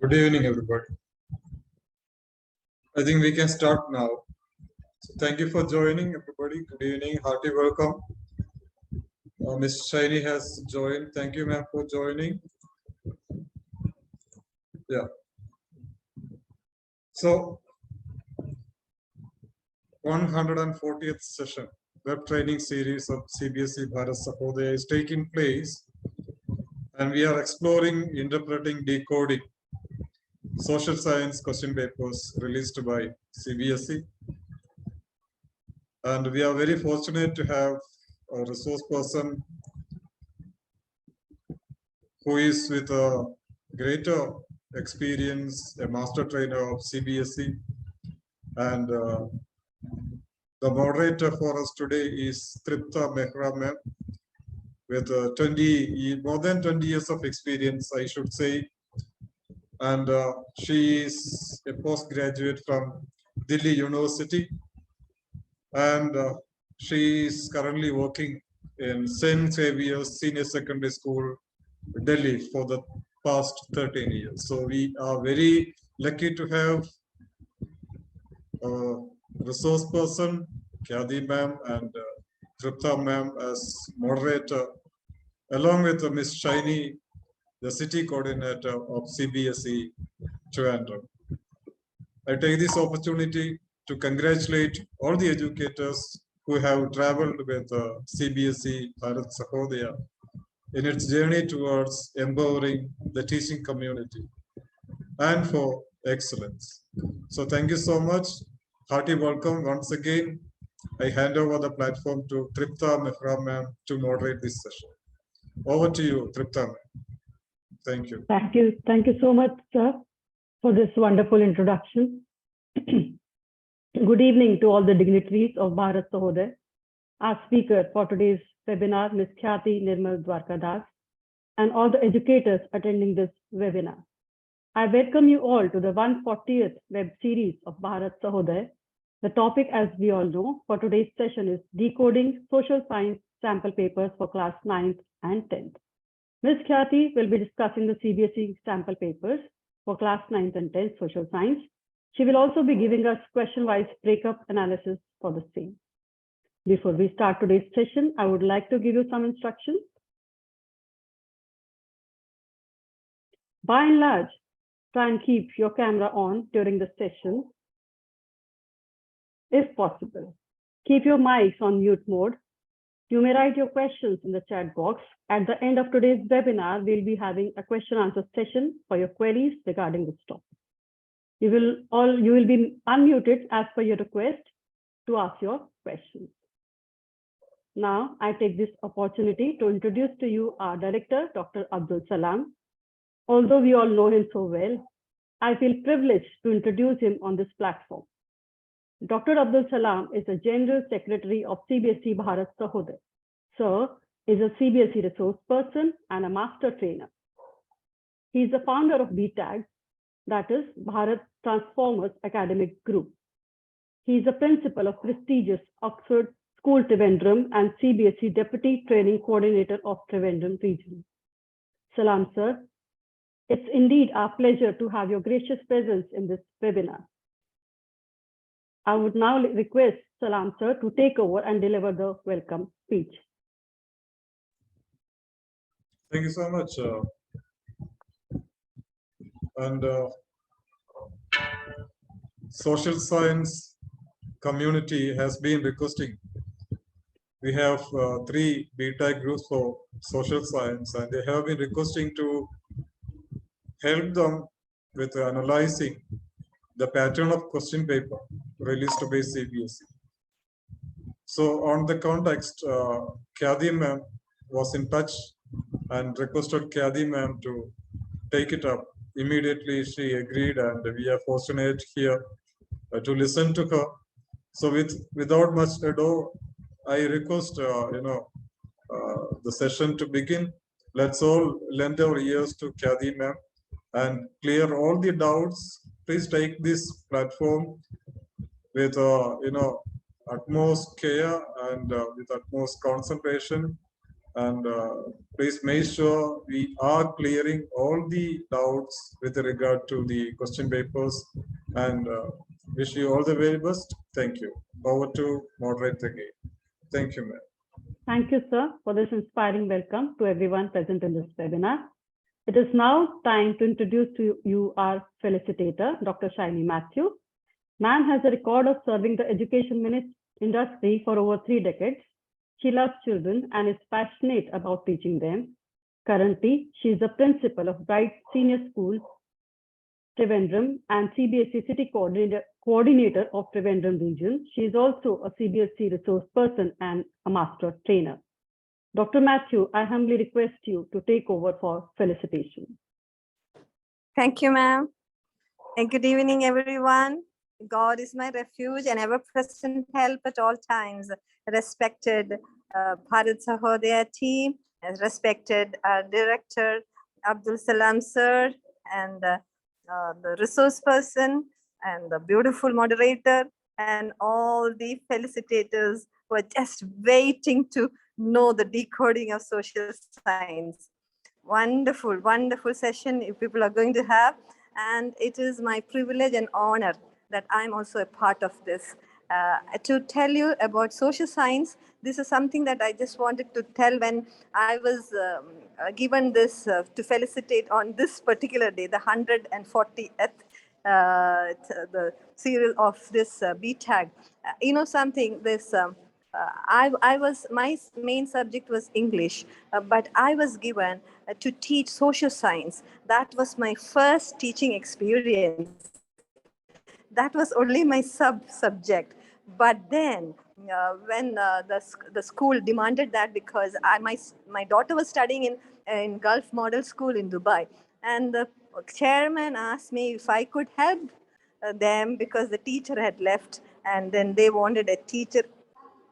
Good evening, everybody. I think we can start now. So thank you for joining, everybody. Good evening, hearty welcome. Ms. Shaini has joined. Thank you, ma'am, for joining. Yeah. So, 140th session, web training series of CBSE Bharat Sahodaya is taking place, and we are exploring, interpreting, decoding social science question papers released by CBSE. And we are very fortunate to have a resource person who is with a greater experience, a master trainer of CBSE. And the moderator for us today is Tripta Mehra ma'am, with more than 20 years of experience, I should say. And she is a postgraduate from Delhi University. And she is currently working in St. Xavier's Senior Secondary School, Delhi, for the past 13 years. So we are very lucky to have a resource person, Kyadi ma'am and Tripta ma'am as moderator, along with Ms. Shaini, the city coordinator of CBSE Trivandrum. I take this opportunity to congratulate all the educators who have traveled with CBSE Bharat Sahodaya in its journey towards empowering the teaching community and for excellence. So thank you so much. Hearty welcome once again. I hand over the platform to Tripta Mehra ma'am to moderate this session. Over to you, Tripta ma'am. Thank you. Thank you. Thank you so much, sir, for this wonderful introduction. Good evening to all the dignitaries of Bharat Sahodaya. Our speaker for today's webinar, Ms. Khyati Nirmal Dwarkadas, and all the educators attending this webinar. I welcome you all to the 140th web series of Bharat Sahodaya. The topic, as we all know, for today's session is Decoding Social Science Sample Papers for Class 9th and 10th. Ms. Khyati will be discussing the CBSE sample papers for Class 9th and 10th Social Science. She will also be giving us question-wise breakup analysis for the same. Before we start today's session, I would like to give you some instructions. By and large, try and keep your camera on during the session, if possible. Keep your mics on mute mode. You may write your questions in the chat box. At the end of today's webinar, we'll be having a question answer session for your queries regarding this topic. You will be unmuted as per your request to ask your questions. Now, I take this opportunity to introduce to you our director, Dr. Abdul Salam. Although we all know him so well, I feel privileged to introduce him on this platform. Dr. Abdul Salam is the General Secretary of CBSE Bharat Sahodaya. Sir is a CBSE resource person and a master trainer. He is the founder of BTAG, that is Bharat Transformers Academic Group. He is the principal of prestigious Oxford School Trivandrum and CBSE Deputy Training Coordinator of Trivandrum Region. Salam, sir. It's indeed our pleasure to have your gracious presence in this webinar. I would now request Salam, sir, to take over and deliver the welcome speech. Thank you so much. Social science community has been requesting. We have 3 beta groups for social science, and they have been requesting to help them with analyzing the pattern of question paper released by CBSE. So on the context, Kyadi ma'am was in touch and requested Kyadi ma'am to take it up. Immediately she agreed, and we are fortunate here to listen to her. So without much ado, I request the session to begin. Let's all lend our ears to Kyadi ma'am and clear all the doubts. Please take this platform with utmost care and with utmost concentration. And please make sure we are clearing all the doubts with regard to the question papers, and wish you all the very best. Thank you. Over to moderate again. Thank you, ma'am. Thank you, sir, for this inspiring welcome to everyone present in this webinar. It is now time to introduce to you our felicitator, Dr. Shaini Matthew. Ma'am has a record of serving the education industry for over 3 decades. She loves children and is passionate about teaching them. Currently, she is the principal of Bright Senior School, Trivandrum, and CBSE City Coordinator of Trivandrum Region. She is also a CBSE resource person and a master trainer. Dr. Matthew, I humbly request you to take over for felicitation. Thank you, ma'am. And good evening, everyone. God is my refuge and ever-present help at all times. Respected Bharat Sahodaya team, respected Director Abdul Salam sir, and the resource person, and the beautiful moderator, and all the felicitators who are just waiting to know the decoding of social science. Wonderful, wonderful session people are going to have. And it is my privilege and honor that I'm also a part of this. To tell you about social science, this is something that I just wanted to tell when I was given this to felicitate on this particular day, the 140th the serial of this BTAG. You know something, this my main subject was English, but I was given to teach social science. That was my first teaching experience. That was only my subject. But then when the school demanded that, because my daughter was studying in Gulf Model School in Dubai, and the chairman asked me if I could help them because the teacher had left, and then they wanted a teacher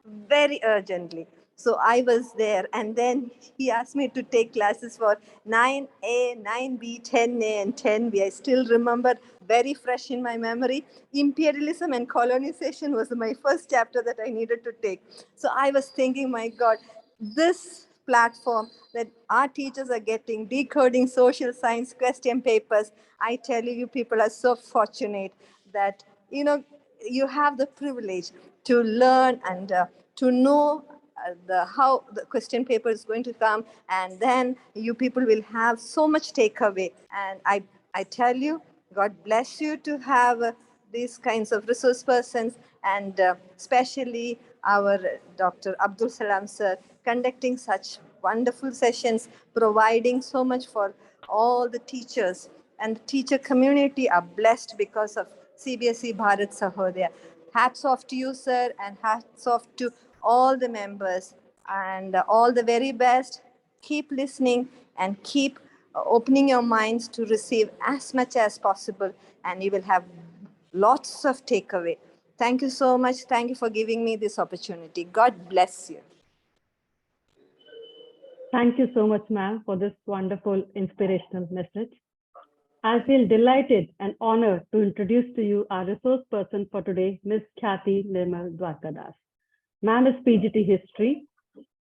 very urgently. So I was there, and then he asked me to take classes for 9A, 9B, 10A, and 10B. I still remember, very fresh in my memory. Imperialism and colonization was my first chapter that I needed to take. So I was thinking, my God, this platform that our teachers are getting, decoding social science question papers, I tell you, people are so fortunate that, you have the privilege to learn and to know how the question paper is going to come, and then you people will have so much takeaway. And I tell you, God bless you to have these kinds of resource persons, and especially our Dr. Abdul Salam sir, conducting such wonderful sessions, providing so much for all the teachers, and the teacher community are blessed because of CBSE Bharat Sahodaya. Hats off to you, sir, and hats off to all the members, and all the very best. Keep listening and keep opening your minds to receive as much as possible, and you will have lots of takeaway. Thank you so much. Thank you for giving me this opportunity. God bless you. Thank you so much, ma'am, for this wonderful inspirational message. I feel delighted and honored to introduce to you our resource person for today, Ms. Khyati Nirmal Dwarkadas. Ma'am is PGT History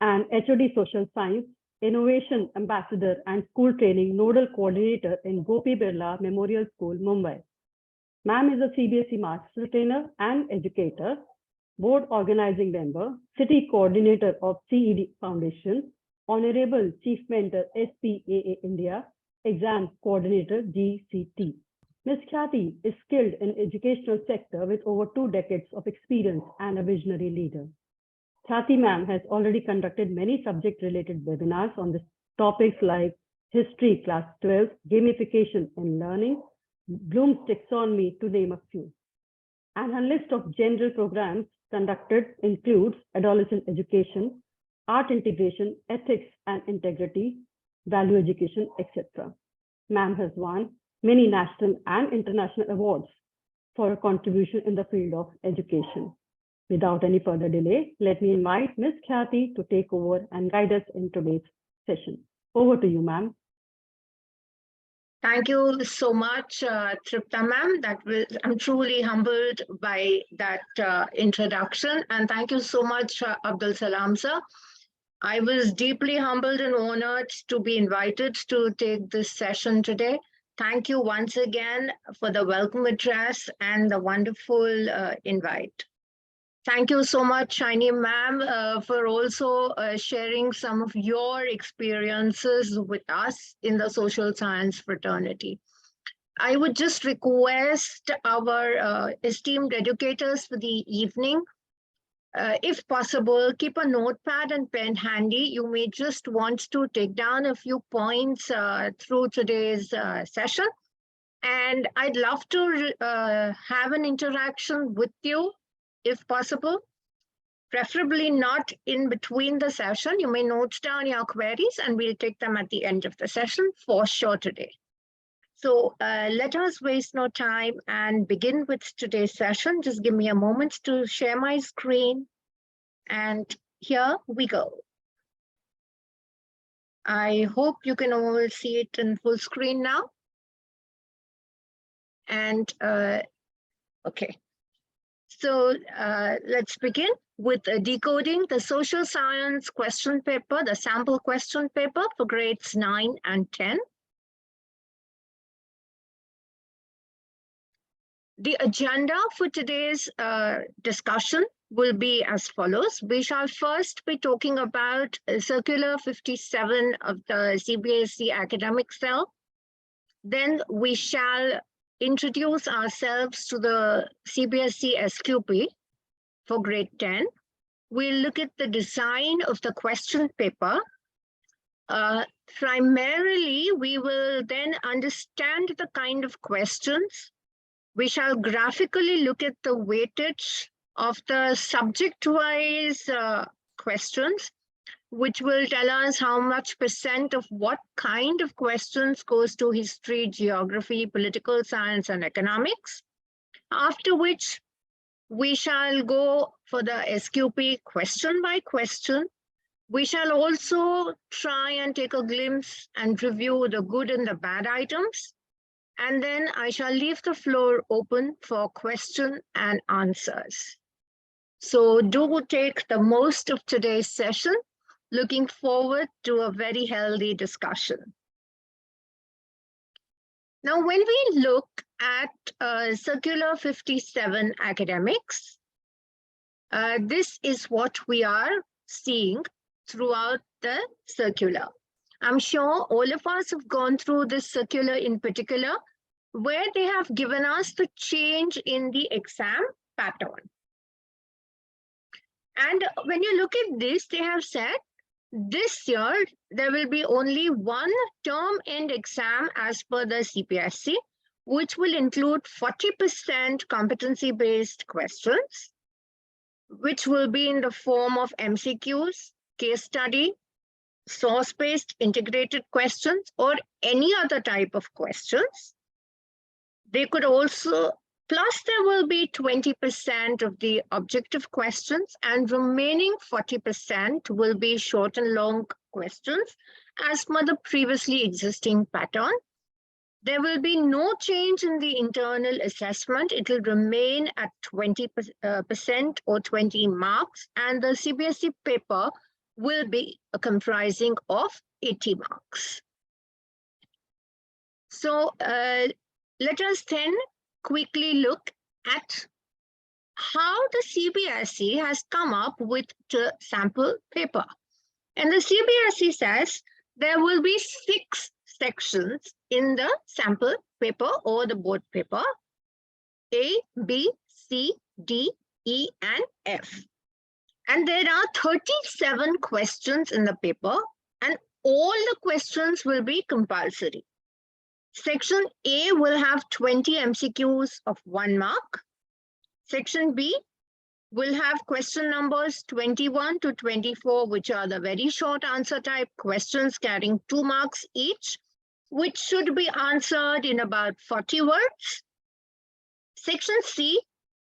and HOD Social Science, Innovation Ambassador and School Training Nodal Coordinator in Gopi Birla Memorial School, Mumbai. Ma'am is a CBSE Master Trainer and Educator, Board Organizing Member, City Coordinator of CED Foundation, Honorable Chief Mentor SPAA India, Exam Coordinator GCT. Ms. Khyati is skilled in educational sector with over 2 decades of experience and a visionary leader. Khyati ma'am has already conducted many subject-related webinars on the topics like History Class 12, Gamification in Learning, Bloom's Taxonomy, to name a few. And her list of general programs conducted includes Adolescent Education, Art Integration, Ethics and Integrity, Value Education, etc. Ma'am has won many national and international awards for her contribution in the field of education. Without any further delay, let me invite Ms. Khyati to take over and guide us in today's session. Over to you, ma'am. Thank you so much, Tripta ma'am. I'm truly humbled by that introduction. And thank you so much, Abdul Salam sir. I was deeply humbled and honored to be invited to take this session today. Thank you once again for the welcome address and the wonderful invite. Thank you so much, Shiny ma'am, for also sharing some of your experiences with us in the social science fraternity. I would just request our esteemed educators for the evening, if possible, keep a notepad and pen handy. You may just want to take down a few points through today's session. And I'd love to have an interaction with you, if possible, preferably not in between the session. You may note down your queries and we'll take them at the end of the session for sure today. So let us waste no time and begin with today's session. Just give me a moment to share my screen. And here we go. I hope you can all see it in full screen now. And okay. So let's begin with decoding the social science question paper, the sample question paper for grades 9 and 10. The agenda for today's discussion will be as follows. We shall first be talking about Circular 57 of the CBSE academic cell. Then we shall introduce ourselves to the CBSE SQP for grade 10. We'll look at the design of the question paper. Primarily, we will then understand the kind of questions. We shall graphically look at the weightage of the subject-wise questions, which will tell us how much percent of what kind of questions goes to history, geography, political science, and economics. After which, we shall go for the SQP question by question. We shall also try and take a glimpse and review the good and the bad items. And then I shall leave the floor open for question and answers. So do take the most of today's session. Looking forward to a very healthy discussion. Now, when we look at Circular 57 academics, this is what we are seeing throughout the circular. I'm sure all of us have gone through this circular in particular, where they have given us the change in the exam pattern. And when you look at this, they have said, this year, there will be only one term end exam as per the CPSC, which will include 40% competency-based questions, which will be in the form of MCQs, case study, source-based integrated questions, or any other type of questions. They could also, plus there will be 20% of the objective questions, and remaining 40% will be short and long questions as per the previously existing pattern. There will be no change in the internal assessment. It will remain at 20% or 20 marks, and the CBSE paper will be comprising of 80 marks. So let us then quickly look at how the CBSE has come up with the sample paper. And the CBSE says there will be 6 sections in the sample paper or the board paper: A, B, C, D, E, and F. And there are 37 questions in the paper, and all the questions will be compulsory. Section A will have 20 MCQs of 1 mark. Section B will have question numbers 21 to 24, which are the very short answer type questions carrying 2 marks each, which should be answered in about 40 words. Section C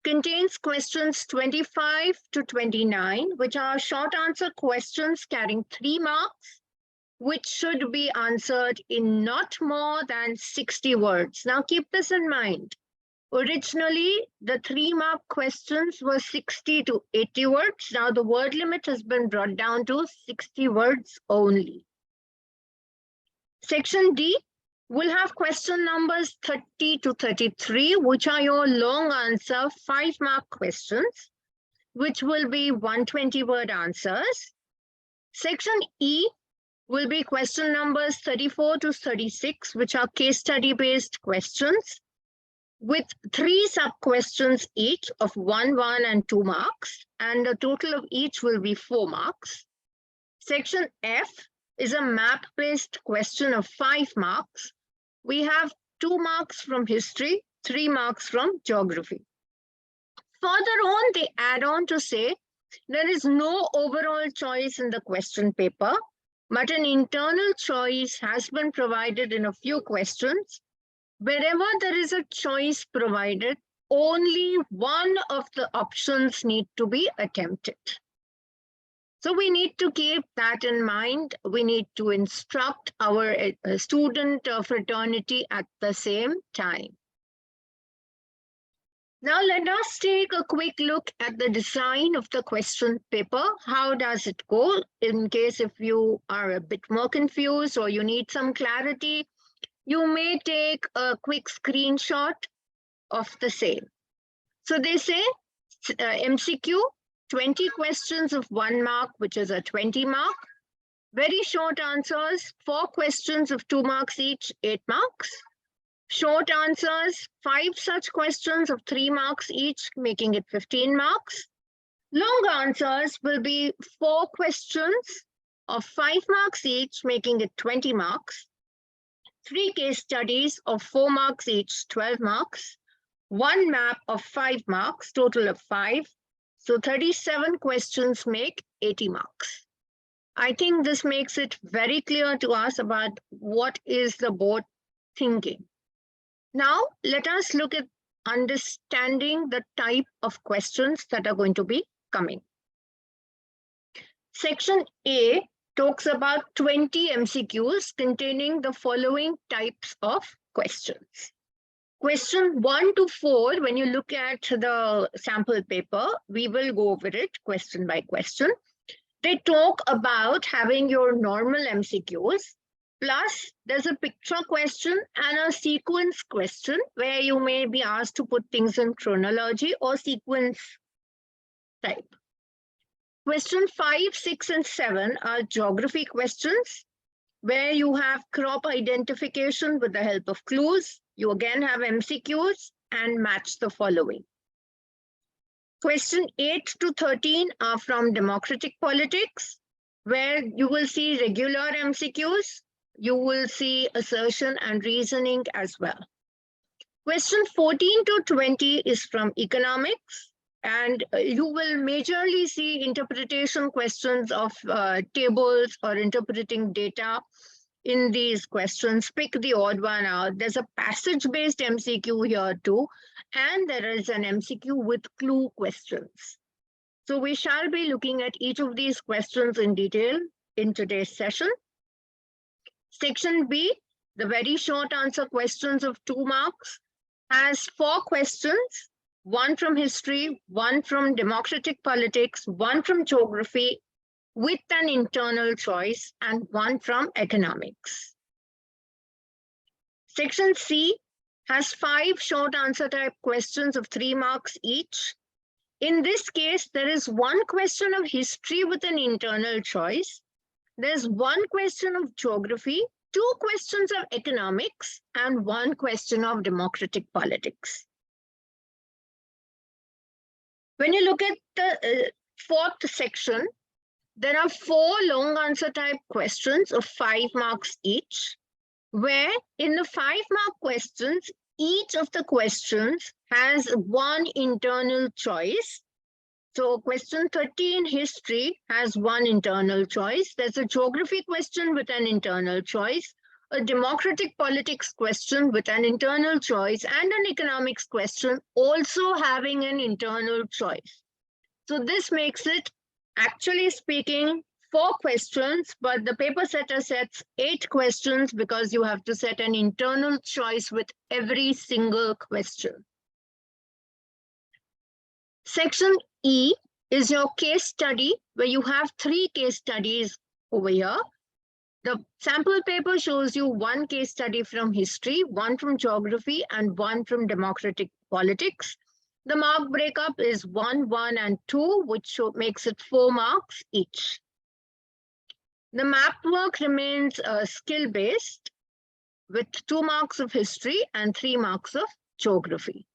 contains questions 25 to 29, which are short answer questions carrying 3 marks, which should be answered in not more than 60 words. Now keep this in mind. Originally, the 3-mark questions were 60 to 80 words. Now the word limit has been brought down to 60 words only. Section D will have question numbers 30 to 33, which are your long answer 5-mark questions, which will be 120-word answers. Section E will be question numbers 34 to 36, which are case study based questions with 3 sub-questions each of 1, 1 and 2 marks, and the total of each will be 4 marks. Section F is a map-based question of 5 marks. We have 2 marks from history, 3 marks from geography. Further on, they add on to say there is no overall choice in the question paper, but an internal choice has been provided in a few questions. Wherever there is a choice provided, only one of the options need to be attempted. So we need to keep that in mind. We need to instruct our student fraternity at the same time. Now let us take a quick look at the design of the question paper. How does it go? In case if you are a bit more confused or you need some clarity, you may take a quick screenshot of the same. So they say MCQ, 20 questions of 1 mark, which is a 20 mark. Very short answers, 4 questions of 2 marks each, 8 marks. Short answers, 5 such questions of 3 marks each, making it 15 marks. Long answers will be 4 questions of 5 marks each, making it 20 marks. 3 case studies of 4 marks each, 12 marks. 1 map of 5 marks, total of 5. So 37 questions make 80 marks. I think this makes it very clear to us about what is the board thinking. Now, let us look at understanding the type of questions that are going to be coming. Section A talks about 20 MCQs containing the following types of questions. Question 1 to 4, when you look at the sample paper, we will go over it question by question. They talk about having your normal MCQs, plus there's a picture question and a sequence question where you may be asked to put things in chronology or sequence type. Question 5, 6, and 7 are geography questions where you have crop identification with the help of clues. You again have MCQs and match the following. Question 8 to 13 are from democratic politics, where you will see regular MCQs. You will see assertion and reasoning as well. Question 14 to 20 is from economics, and you will majorly see interpretation questions of tables or interpreting data in these questions. Pick the odd one out. There's a passage-based MCQ here too, and there is an MCQ with clue questions. So we shall be looking at each of these questions in detail in today's session. Section B, the very short answer questions of 2 marks, has 4 questions, 1 from history, 1 from democratic politics, 1 from geography, with an internal choice, and 1 from economics. Section C has 5 short answer type questions of 3 marks each. In this case, there is 1 question of history with an internal choice. There's 1 question of geography, 2 questions of economics, and 1 question of democratic politics. When you look at the 4th section, there are 4 long answer type questions of 5 marks each, where in the 5 mark questions, each of the questions has 1 internal choice. So question 13, history, has 1 internal choice. There's a geography question with an internal choice, a democratic politics question with an internal choice, and an economics question also having an internal choice. So this makes it, actually speaking, 4 questions, but the paper setter sets 8 questions because you have to set an internal choice with every single question. Section E is your case study, where you have 3 case studies over here. The sample paper shows you 1 case study from history, 1 from geography, and 1 from democratic politics. The mark breakup is 1, 1, and 2, which makes it 4 marks each. The map work remains skill-based with 2 marks of history and 3 marks of geography.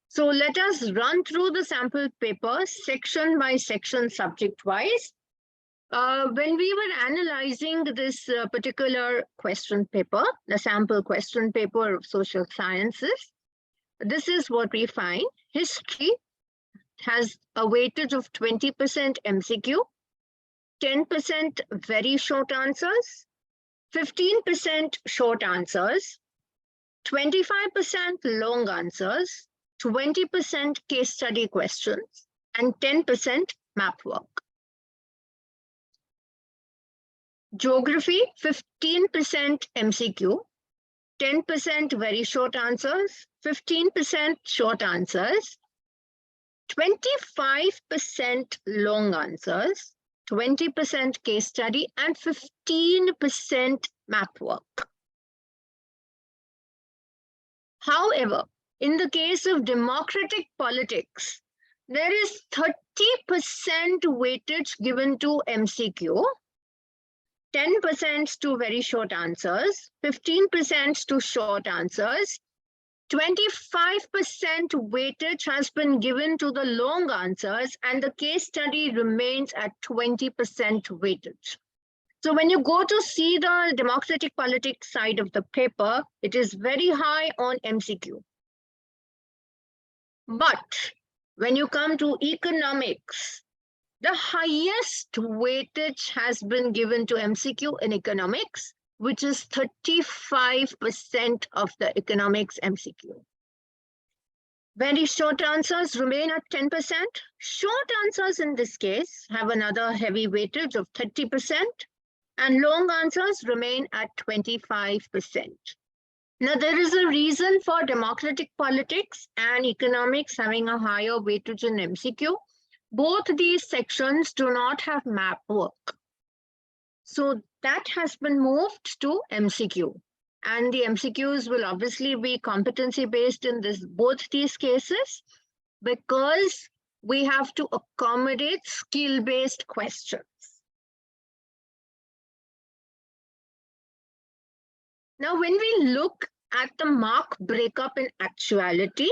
So let us run through the sample paper section by section, subject-wise. When we were analyzing this particular question paper, the sample question paper of social sciences, this is what we find. History has a weightage of 20% MCQ, 10% very short answers, 15% short answers, 25% long answers, 20% case study questions, and 10% map work. Geography, 15% MCQ, 10% very short answers, 15% short answers, 25% long answers, 20% case study, and 15% map work. However, in the case of democratic politics, there is 30% weightage given to MCQ, 10% to very short answers, 15% to short answers, 25% weightage has been given to the long answers, and the case study remains at 20% weightage. So when you go to see the democratic politics side of the paper, it is very high on MCQ. But when you come to economics, the highest weightage has been given to MCQ in economics, which is 35% of the economics MCQ. Very short answers remain at 10%. Short answers in this case have another heavy weightage of 30%, and long answers remain at 25%. Now, there is a reason for democratic politics and economics having a higher weightage in MCQ. Both these sections do not have map work. So that has been moved to MCQ. And the MCQs will obviously be competency-based in both these cases, because we have to accommodate skill-based questions. Now, when we look at the mark breakup in actuality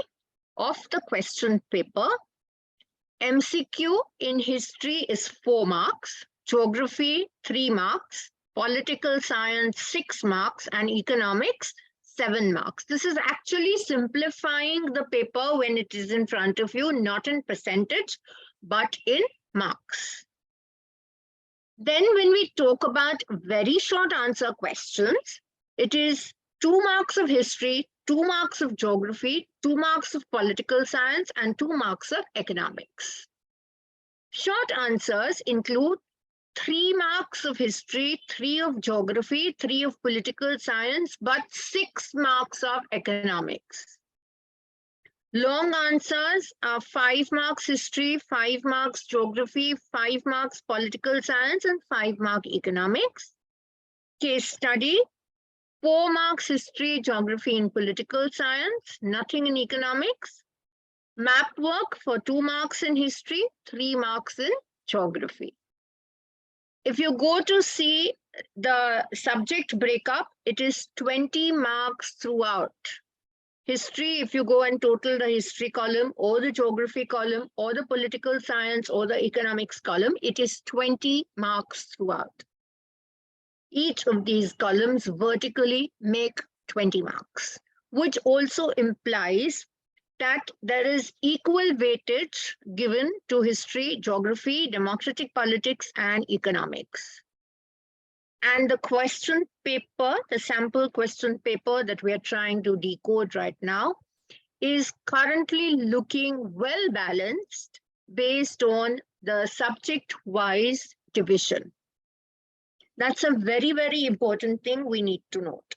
of the question paper, MCQ in history is 4 marks, geography 3 marks, political science 6 marks, and economics 7 marks. This is actually simplifying the paper when it is in front of you, not in percentage, but in marks. Then when we talk about very short answer questions, it is 2 marks of history, 2 marks of geography, 2 marks of political science, and 2 marks of economics. Short answers include 3 marks of history, 3 of geography, 3 of political science, but 6 marks of economics. Long answers are 5 marks history, 5 marks geography, 5 marks political science, and 5 mark economics. Case study, 4 marks history, geography, and political science, nothing in economics. Map work for 2 marks in history, 3 marks in geography. If you go to see the subject breakup, it is 20 marks throughout. History, if you go and total the history column or the geography column or the political science or the economics column, it is 20 marks throughout. Each of these columns vertically make 20 marks, which also implies that there is equal weightage given to history, geography, democratic politics, and economics. And the question paper, the sample question paper that we are trying to decode right now, is currently looking well balanced based on the subject-wise division. That's a very, very important thing we need to note.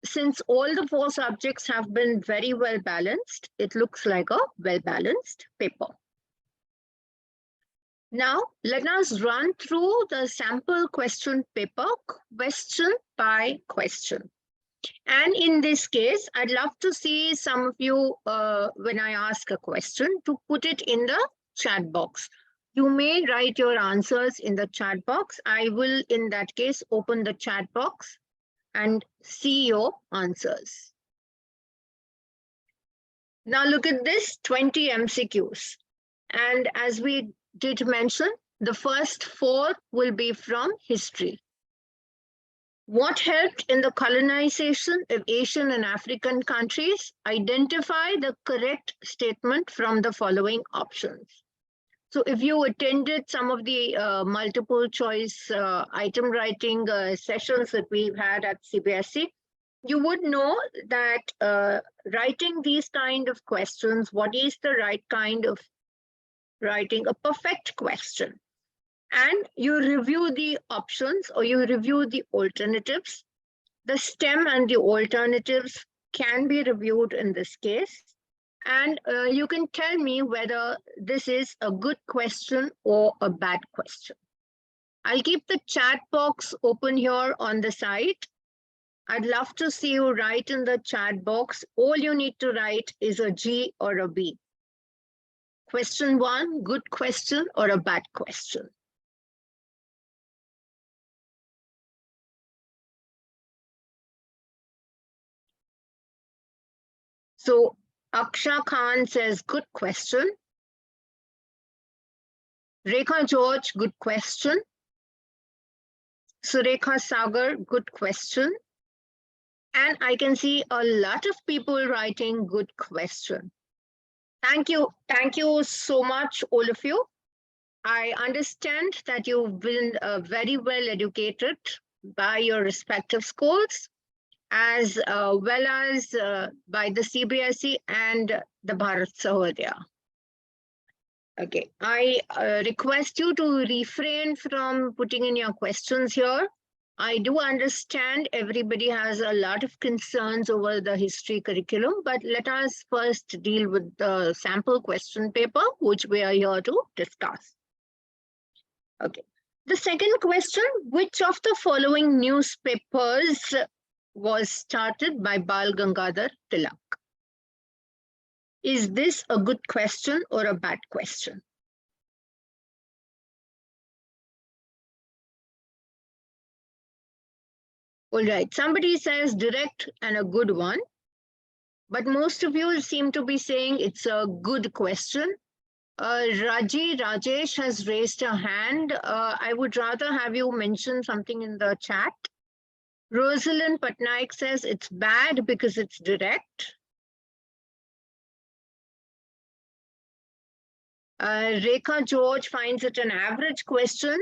since all the 4 subjects have been very well balanced, it looks like a well-balanced paper. Now, let us run through the sample question paper, question by question. And in this case, I'd love to see some of you, when I ask a question, to put it in the chat box. You may write your answers in the chat box. I will, in that case, open the chat box and see your answers. Now look at this, 20 MCQs. And as we did mention, the first 4 will be from history. What helped in the colonization of Asian and African countries? Identify the correct statement from the following options. So if you attended some of the multiple choice item writing sessions that we've had at CBSE, you would know that writing these kind of questions, what is the right kind of writing a perfect question? And you review the options or you review the alternatives. The stem and the alternatives can be reviewed in this case. And you can tell me whether this is a good question or a bad question. I'll keep the chat box open here on the side. I'd love to see you write in the chat box. All you need to write is a G or a B. Question 1, good question or a bad question. So Aksha Khan says, good question. Rekha George, good question. Surekha Sagar, good question. And I can see a lot of people writing good question. Thank you. Thank you so much, all of you. I understand that you've been very well educated by your respective schools, as well as by the CBSE and the Bharat Sahodaya. Okay, I request you to refrain from putting in your questions here. I do understand everybody has a lot of concerns over the history curriculum, but let us first deal with the sample question paper, which we are here to discuss. Okay, the second question, which of the following newspapers was started by Bal Gangadhar Tilak? Is this a good question or a bad question? All right, somebody says direct and a good one, but most of you seem to be saying it's a good question. Rajesh has raised a hand. I would rather have you mention something in the chat. Rosalind Patnaik says it's bad because it's direct. Rekha George finds it an average question.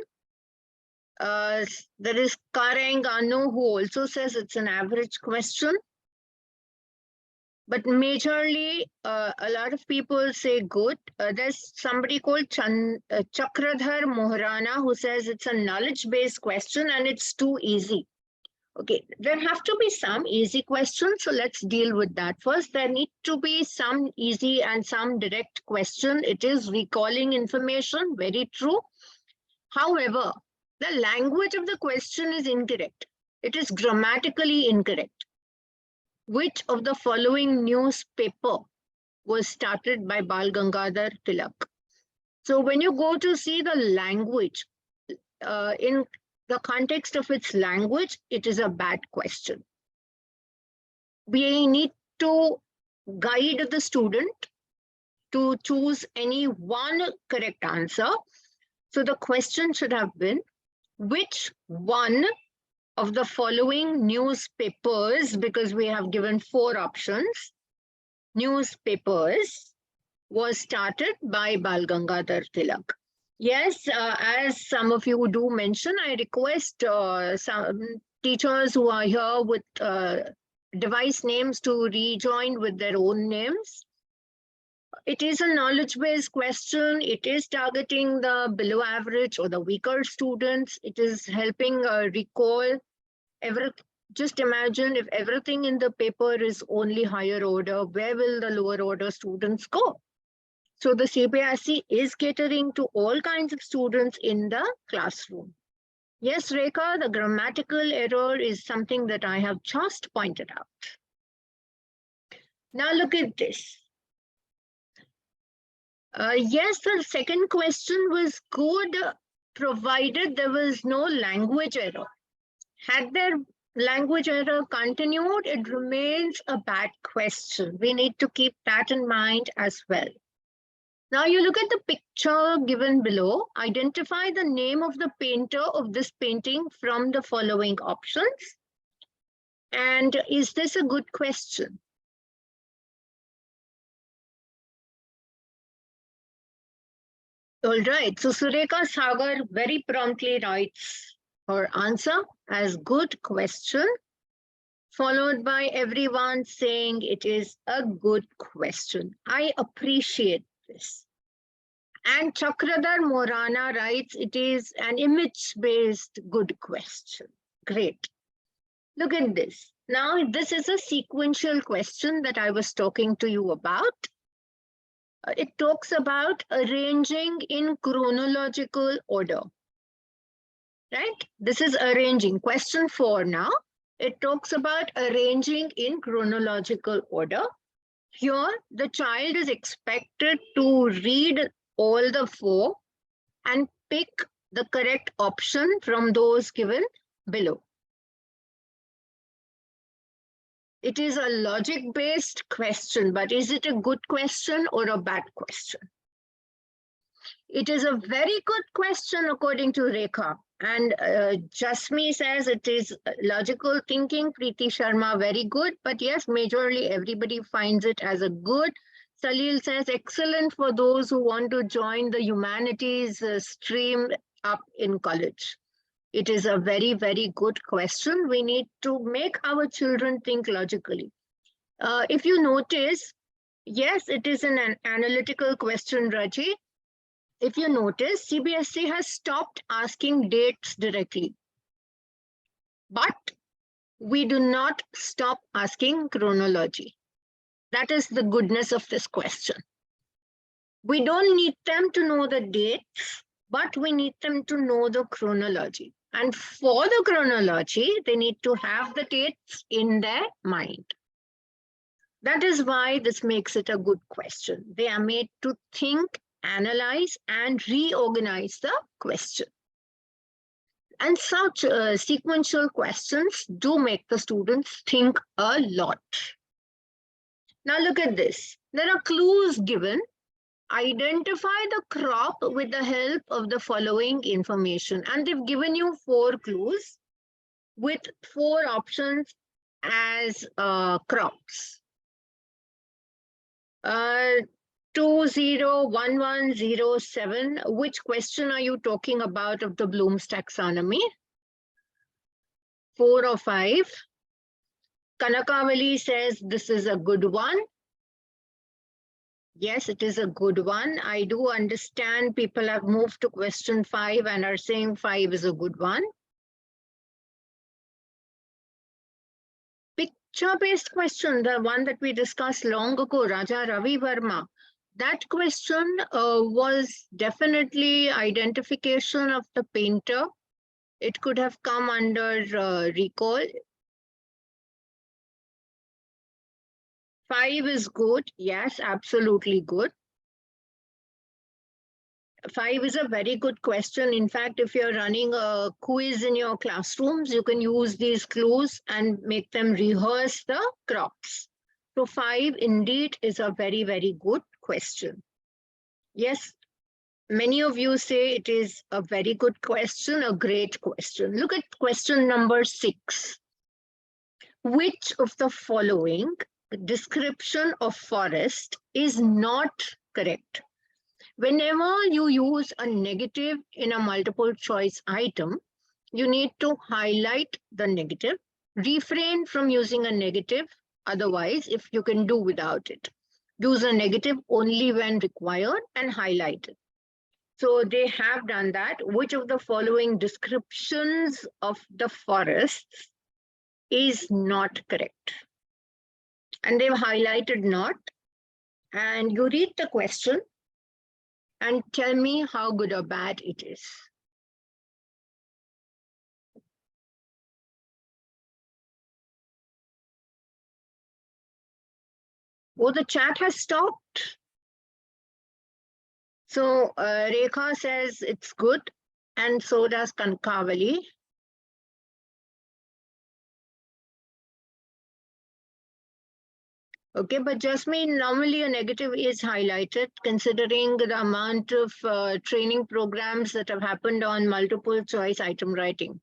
There is Kareng Anu who also says it's an average question. But majorly, a lot of people say good. There's somebody called Chakradhar Moharana who says it's a knowledge-based question and it's too easy. Okay, there have to be some easy questions, so let's deal with that first. There need to be some easy and some direct question. It is recalling information, very true. However, the language of the question is incorrect. It is grammatically incorrect. Which of the following newspaper was started by Bal Gangadhar Tilak? So when you go to see the language, in the context of its language, it is a bad question. We need to guide the student to choose any one correct answer. So the question should have been, which one of the following newspapers, because we have given 4 options, newspapers was started by Bal Gangadhar Tilak? Yes, as some of you do mention, I request some teachers who are here with device names to rejoin with their own names. It is a knowledge-based question. It is targeting the below average or the weaker students. It is helping recall Just imagine if everything in the paper is only higher order, where will the lower order students go? So the CBSE is catering to all kinds of students in the classroom. Yes, Rekha, the grammatical error is something that I have just pointed out. Now look at this. Yes, the second question was good, provided there was no language error. Had there language error continued, it remains a bad question. We need to keep that in mind as well. Now you look at the picture given below, identify the name of the painter of this painting from the following options. And is this a good question? All right, so Sureka Sagar very promptly writes her answer as good question, followed by everyone saying it is a good question. I appreciate this. And Chakradhar Morana writes, it is an image-based good question. Great. Look at this. Now, this is a sequential question that I was talking to you about. It talks about arranging in chronological order. Right? This is arranging. Question 4 now. It talks about arranging in chronological order. Here, the child is expected to read all the 4 and pick the correct option from those given below. It is a logic-based question, but is it a good question or a bad question? It is a very good question according to Rekha. And Jasmi says it is logical thinking. Preeti Sharma, very good. But yes, majorly everybody finds it as a good. Salil says excellent for those who want to join the humanities stream up in college. It is a very, very good question. We need to make our children think logically. If you notice, yes, it is an analytical question, Raji. If you notice, CBSE has stopped asking dates directly. But we do not stop asking chronology. That is the goodness of this question. We don't need them to know the dates, but we need them to know the chronology. And for the chronology, they need to have the dates in their mind. That is why this makes it a good question. They are made to think, analyze, and reorganize the question. And such sequential questions do make the students think a lot. Now look at this. There are clues given. Identify the crop with the help of the following information. And they've given you 4 clues with 4 options as crops. 201107, which question are you talking about of the Bloom's taxonomy? 4 or 5? Kanakavali says this is a good one. Yes, it is a good one. I do understand people have moved to question 5 and are saying 5 is a good one. Picture-based question, the one that we discussed long ago, Raja Ravi Verma. That question was definitely identification of the painter. It could have come under recall. 5 is good. Yes, absolutely good. 5 is a very good question. In fact, if you're running a quiz in your classrooms, you can use these clues and make them rehearse the crops. So 5 indeed is a very, very good question. Yes, many of you say it is a very good question, a great question. Look at question number 6. Which of the following description of forest is not correct? Whenever you use a negative in a multiple choice item, you need to highlight the negative, refrain from using a negative. Otherwise, if you can do without it, use a negative only when required and highlight it. So they have done that. Which of the following descriptions of the forests is not correct. And they've highlighted not. And you read the question and tell me how good or bad it is. Oh, the chat has stopped. So Rekha says it's good, and so does Kankavali. Okay, but Jasmine, normally a negative is highlighted considering the amount of training programs that have happened on multiple choice item writing.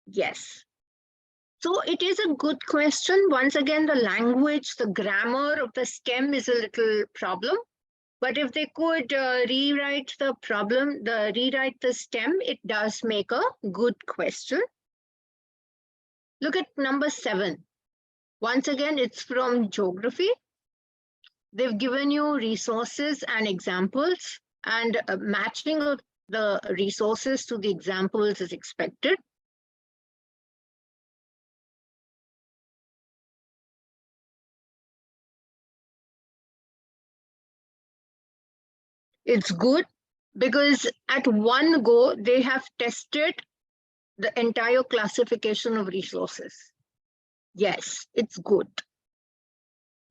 Yes. So it is a good question. Once again, the language, the grammar of the stem is a little problem. But if they could rewrite the problem, rewrite the stem, it does make a good question. Look at number 7. Once again, it's from geography. They've given you resources and examples, and matching of the resources to the examples is expected. It's good because at one go, they have tested the entire classification of resources. Yes, it's good.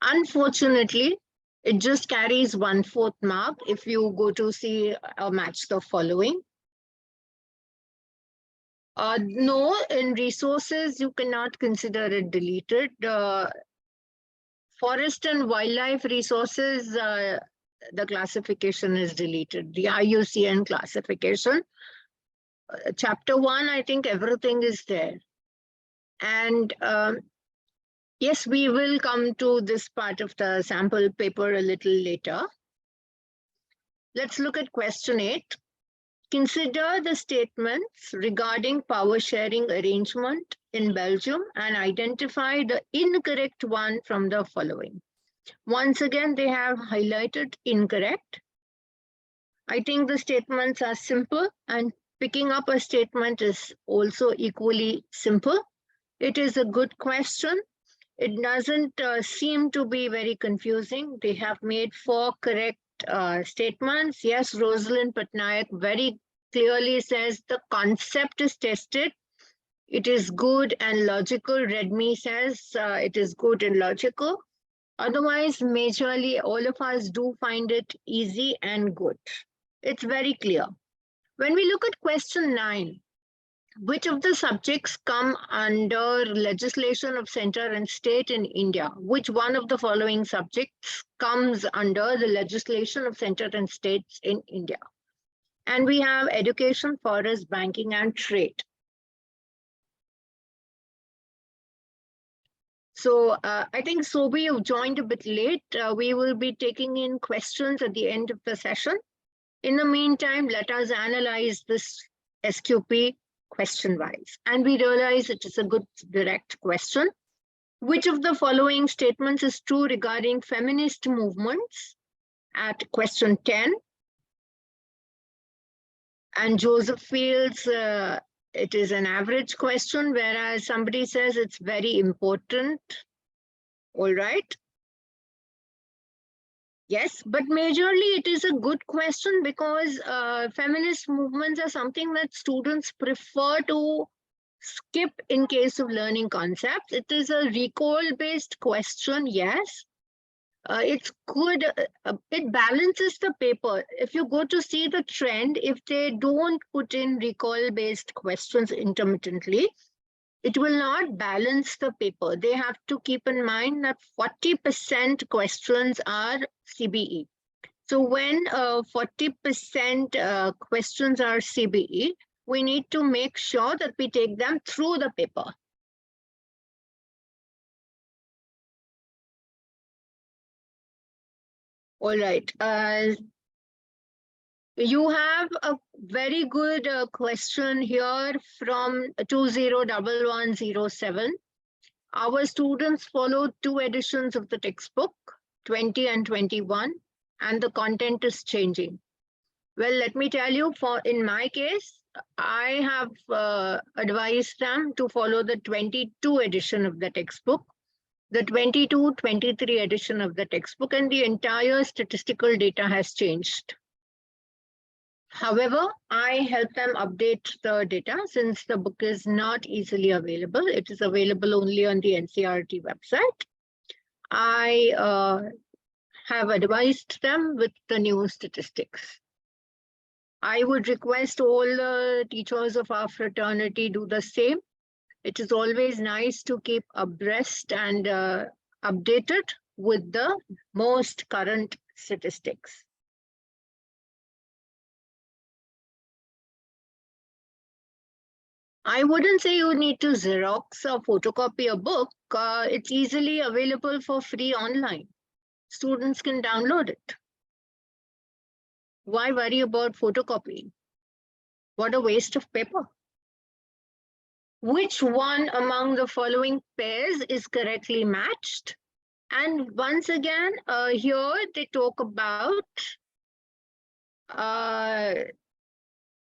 Unfortunately, it just carries 1/4 mark if you go to see or match the following. No, in resources, you cannot consider it deleted. Forest and wildlife resources, the classification is deleted, the IUCN classification. Chapter 1, I think everything is there. And yes, we will come to this part of the sample paper a little later. Let's look at question 8. Consider the statements regarding power sharing arrangement in Belgium and identify the incorrect one from the following. Once again, they have highlighted incorrect. I think the statements are simple, and picking up a statement is also equally simple. It is a good question. It doesn't seem to be very confusing. They have made 4 correct statements. Yes, Rosalind Patnaik very clearly says the concept is tested. It is good and logical. Redmi says it is good and logical. Otherwise, majorly, all of us do find it easy and good. It's very clear. When we look at question 9, which of the subjects come under legislation of center and state in India? Which one of the following subjects comes under the legislation of center and states in India? And we have education, forest, banking, and trade. So I think Sobi, you joined a bit late. We will be taking in questions at the end of the session. In the meantime, let us analyze this SQP question-wise. And we realize it is a good direct question. Which of the following statements is true regarding feminist movements? At question 10. And Joseph feels it is an average question, whereas somebody says it's very important. All right. Yes, but majorly it is a good question because feminist movements are something that students prefer to skip in case of learning concepts. It is a recall-based question, yes. It's good, it balances the paper. If you go to see the trend, if they don't put in recall-based questions intermittently, it will not balance the paper. They have to keep in mind that 40% questions are CBE. So when 40% questions are CBE, we need to make sure that we take them through the paper. All right. You have a very good question here from 201107. Our students followed 2 editions of the textbook, 20 and 21, and the content is changing. Well, let me tell you, in my case, I have advised them to follow the 22 edition of the textbook, the 22-23 edition of the textbook, and the entire statistical data has changed. However, I help them update the data since the book is not easily available. It is available only on the NCERT website. I have advised them with the new statistics. I would request all the teachers of our fraternity do the same. It is always nice to keep abreast and updated with the most current statistics. I wouldn't say you need to Xerox or photocopy a book. It's easily available for free online. Students can download it. Why worry about photocopying? What a waste of paper. Which one among the following pairs is correctly matched? And once again, here they talk about,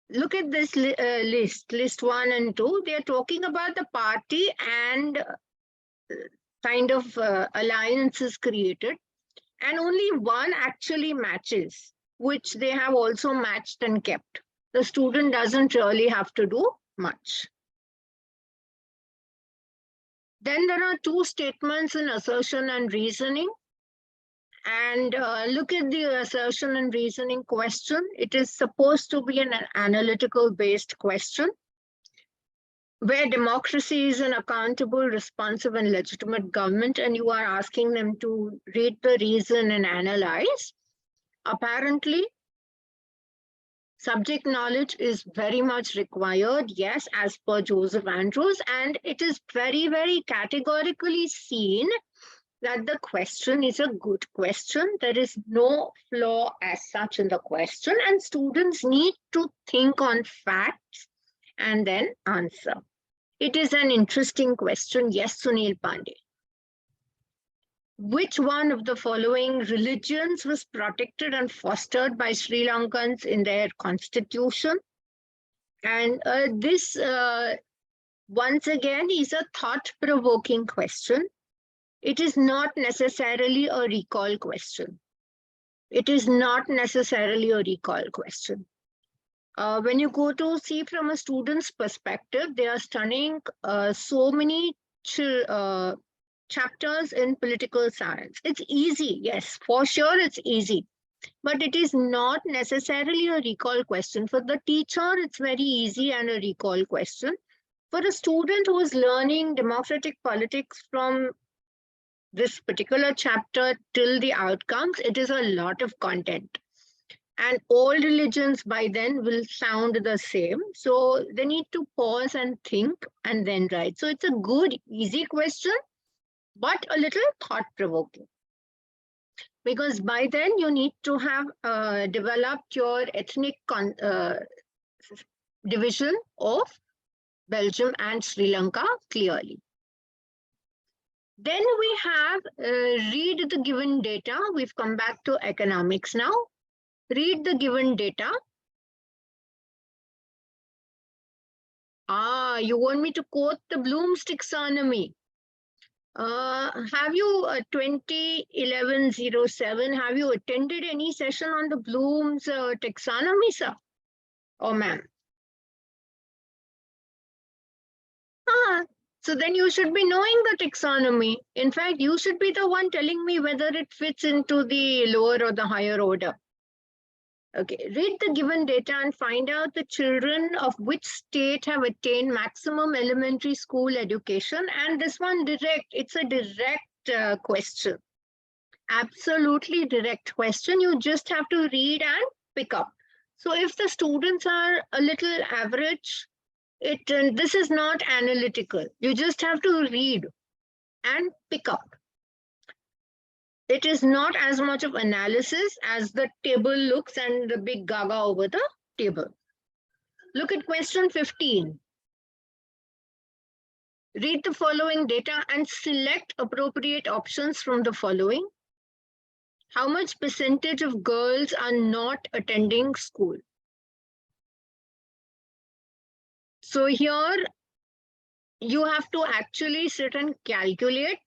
look at this list 1 and 2. They're talking about the party and kind of alliances created. And only one actually matches, which they have also matched and kept. The student doesn't really have to do much. Then there are two statements in assertion and reasoning. And look at the assertion and reasoning question. It is supposed to be an analytical based question where democracy is an accountable, responsive, and legitimate government, and you are asking them to read the reason and analyze. Apparently, subject knowledge is very much required, yes, as per Joseph Andrews, and it is very, very categorically seen that the question is a good question. There is no flaw as such in the question, and students need to think on facts and then answer. It is an interesting question. Yes, Sunil Pandey. Which one of the following religions was protected and fostered by Sri Lankans in their constitution? And this, once again, is a thought-provoking question. It is not necessarily a recall question. It is not necessarily a recall question. When you go to see from a student's perspective, they are studying so many chapters in political science. It's easy, yes, for sure it's easy, but it is not necessarily a recall question. For the teacher, it's very easy and a recall question. For a student who is learning democratic politics from this particular chapter till the outcomes, it is a lot of content. And all religions by then will sound the same. So they need to pause and think and then write. So it's a good, easy question, but a little thought-provoking. Because by then you need to have developed your ethnic division of Belgium and Sri Lanka clearly. Then we have read the given data. We've come back to economics now. Read the given data. You want me to quote the Bloom's taxonomy. Have you 2011-07, have you attended any session on the Bloom's taxonomy, sir? Oh, ma'am. So then you should be knowing the taxonomy. In fact, you should be the one telling me whether it fits into the lower or the higher order. Okay, read the given data and find out the children of which state have attained maximum elementary school education. And this one direct, it's a direct question. Absolutely direct question. You just have to read and pick up. So if the students are a little average, this is not analytical. You just have to read and pick up. It is not as much of analysis as the table looks and the big gaga over the table. Look at question 15. Read the following data and select appropriate options from the following. How much percentage of girls are not attending school? So here you have to actually sit and calculate.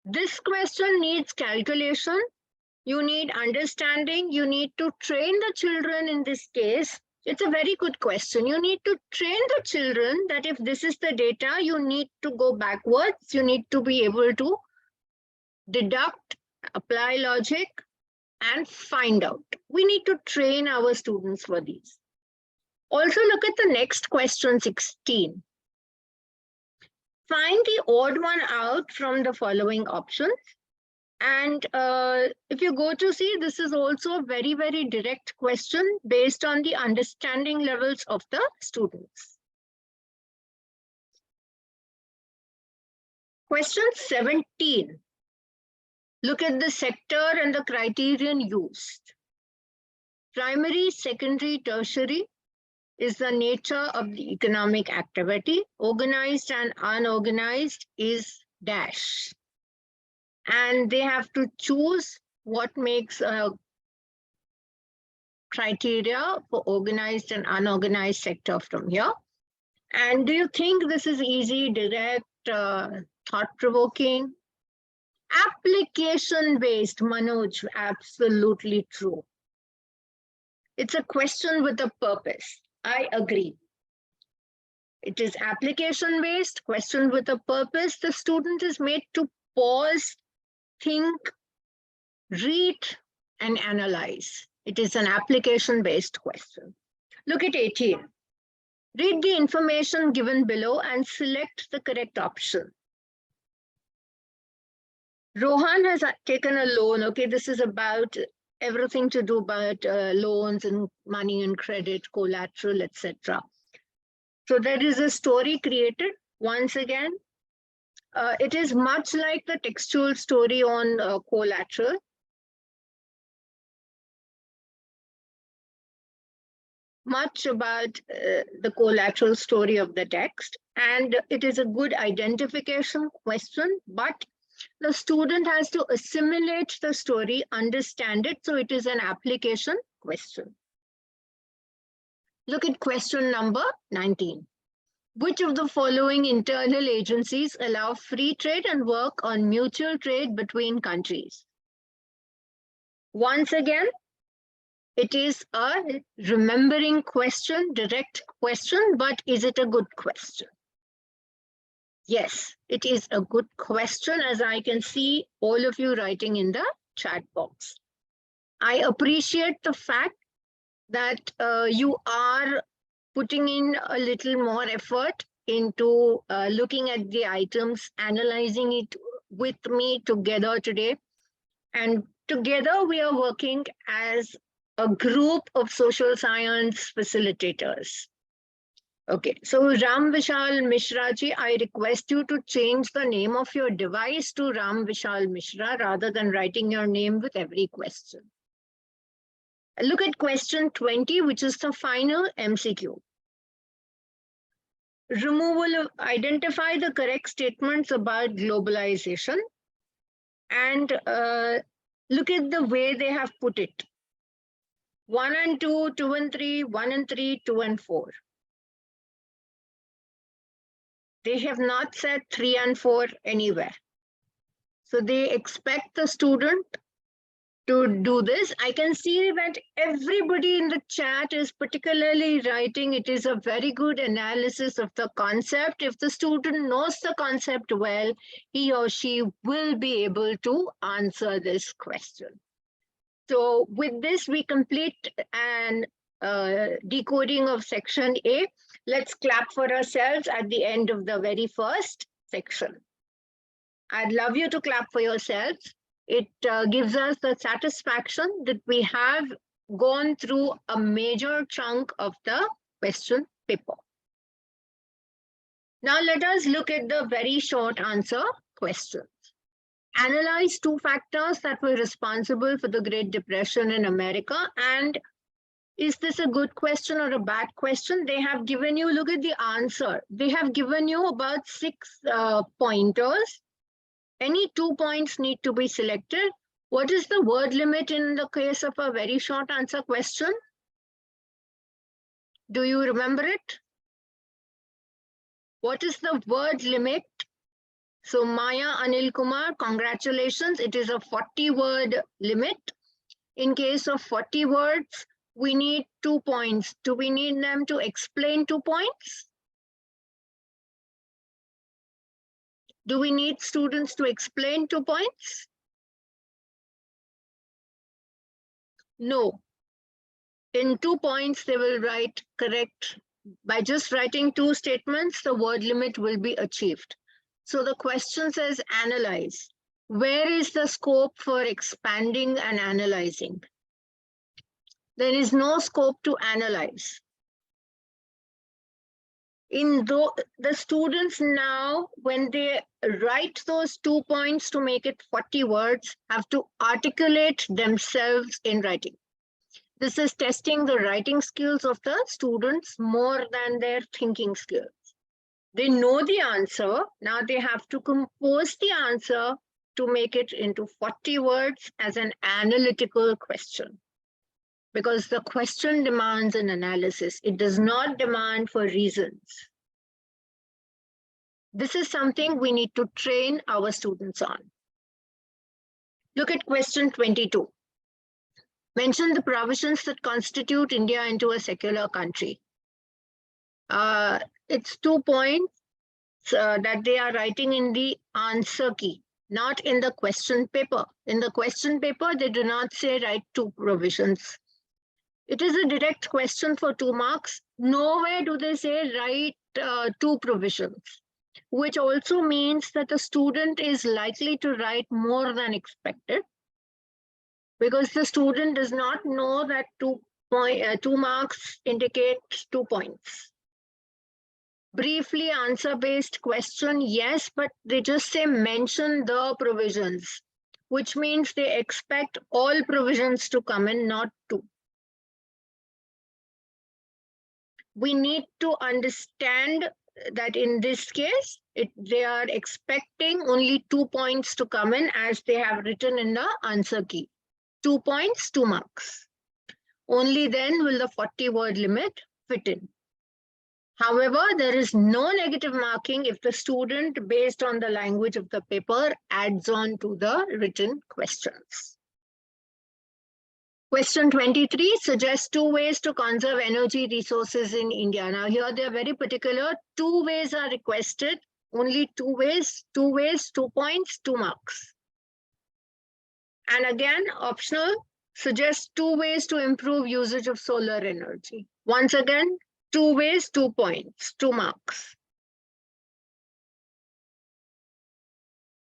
This question needs calculation. You need understanding. You need to train the children in this case. It's a very good question. You need to train the children that if this is the data, you need to go backwards. You need to be able to deduct, apply logic, and find out. We need to train our students for these. Also look at the next question, 16. Find the odd one out from the following options. And if you go to see, this is also a very, very direct question based on the understanding levels of the students. Question 17. Look at the sector and the criterion used. Primary, secondary, tertiary is the nature of the economic activity. Organized and unorganized is dash. And they have to choose what makes a criteria for organized and unorganized sector from here. And do you think this is easy, direct, thought-provoking? Application-based, Manoj, absolutely true. It's a question with a purpose. I agree. It is application-based, question with a purpose. The student is made to pause, think, read, and analyze. It is an application-based question. Look at 18. Read the information given below and select the correct option. Rohan has taken a loan. Okay, this is about everything to do about loans and money and credit, collateral, etc. So there is a story created. Once again, it is much like the textual story on collateral. Much about the collateral story of the text, and it is a good identification question, but the student has to assimilate the story, understand it, so it is an application question. Look at question number 19. Which of the following internal agencies allow free trade and work on mutual trade between countries? Once again, it is a remembering question, direct question, but is it a good question? Yes, it is a good question, as I can see all of you writing in the chat box. I appreciate the fact that you are putting in a little more effort into looking at the items, analyzing it with me together today. And together we are working as a group of social science facilitators. Okay, so Ram Vishal Mishra ji, I request you to change the name of your device to Ram Vishal Mishra rather than writing your name with every question. Look at question 20, which is the final MCQ. Removal of, identify the correct statements about globalization and look at the way they have put it. 1 and 2, 2 and 3, 1 and 3, 2 and 4. They have not said 3 and 4 anywhere. So they expect the student to do this. I can see that everybody in the chat is particularly writing. It is a very good analysis of the concept. If the student knows the concept well, he or she will be able to answer this question. So with this, we complete an decoding of section A. Let's clap for ourselves at the end of the very first section. I'd love you to clap for yourselves. It gives us the satisfaction that we have gone through a major chunk of the question paper. Now let us look at the very short answer questions. Analyze 2 factors that were responsible for the Great Depression in America. And is this a good question or a bad question? They have given you, look at the answer. They have given you about 6 pointers. Any 2 points need to be selected. What is the word limit in the case of a very short answer question? Do you remember it? What is the word limit? So Maya Anil Kumar, congratulations. It is a 40-word limit. In case of 40 words, we need 2 points. Do we need them to explain 2 points? Do we need students to explain 2 points? No. In 2 points, they will write correct. By just writing 2 statements, the word limit will be achieved. So the question says analyze. Where is the scope for expanding and analyzing? There is no scope to analyze. The students now, when they write those 2 points to make it 40 words, have to articulate themselves in writing. This is testing the writing skills of the students more than their thinking skills. They know the answer. Now they have to compose the answer to make it into 40 words as an analytical question. Because the question demands an analysis. It does not demand for reasons. This is something we need to train our students on. Look at question 22. Mention the provisions that constitute India into a secular country. It's 2 points that they are writing in the answer key, not in the question paper. In the question paper, they do not say write 2 provisions. It is a direct question for 2 marks. Nowhere do they say write 2 provisions, which also means that the student is likely to write more than expected, because the student does not know that 2 marks indicate 2 points. Briefly answer-based question, yes, but they just say mention the provisions, which means they expect all provisions to come in, not 2. We need to understand that in this case, they are expecting only 2 points to come in as they have written in the answer key. 2 points, 2 marks. Only then will the 40-word limit fit in. However, there is no negative marking if the student, based on the language of the paper, adds on to the written questions. Question 23 suggests 2 ways to conserve energy resources in India. Now here they are very particular. 2 ways are requested. Only 2 ways, 2 points, 2 marks. And again, optional, suggests 2 ways to improve usage of solar energy. Once again, 2 ways, 2 points, 2 marks.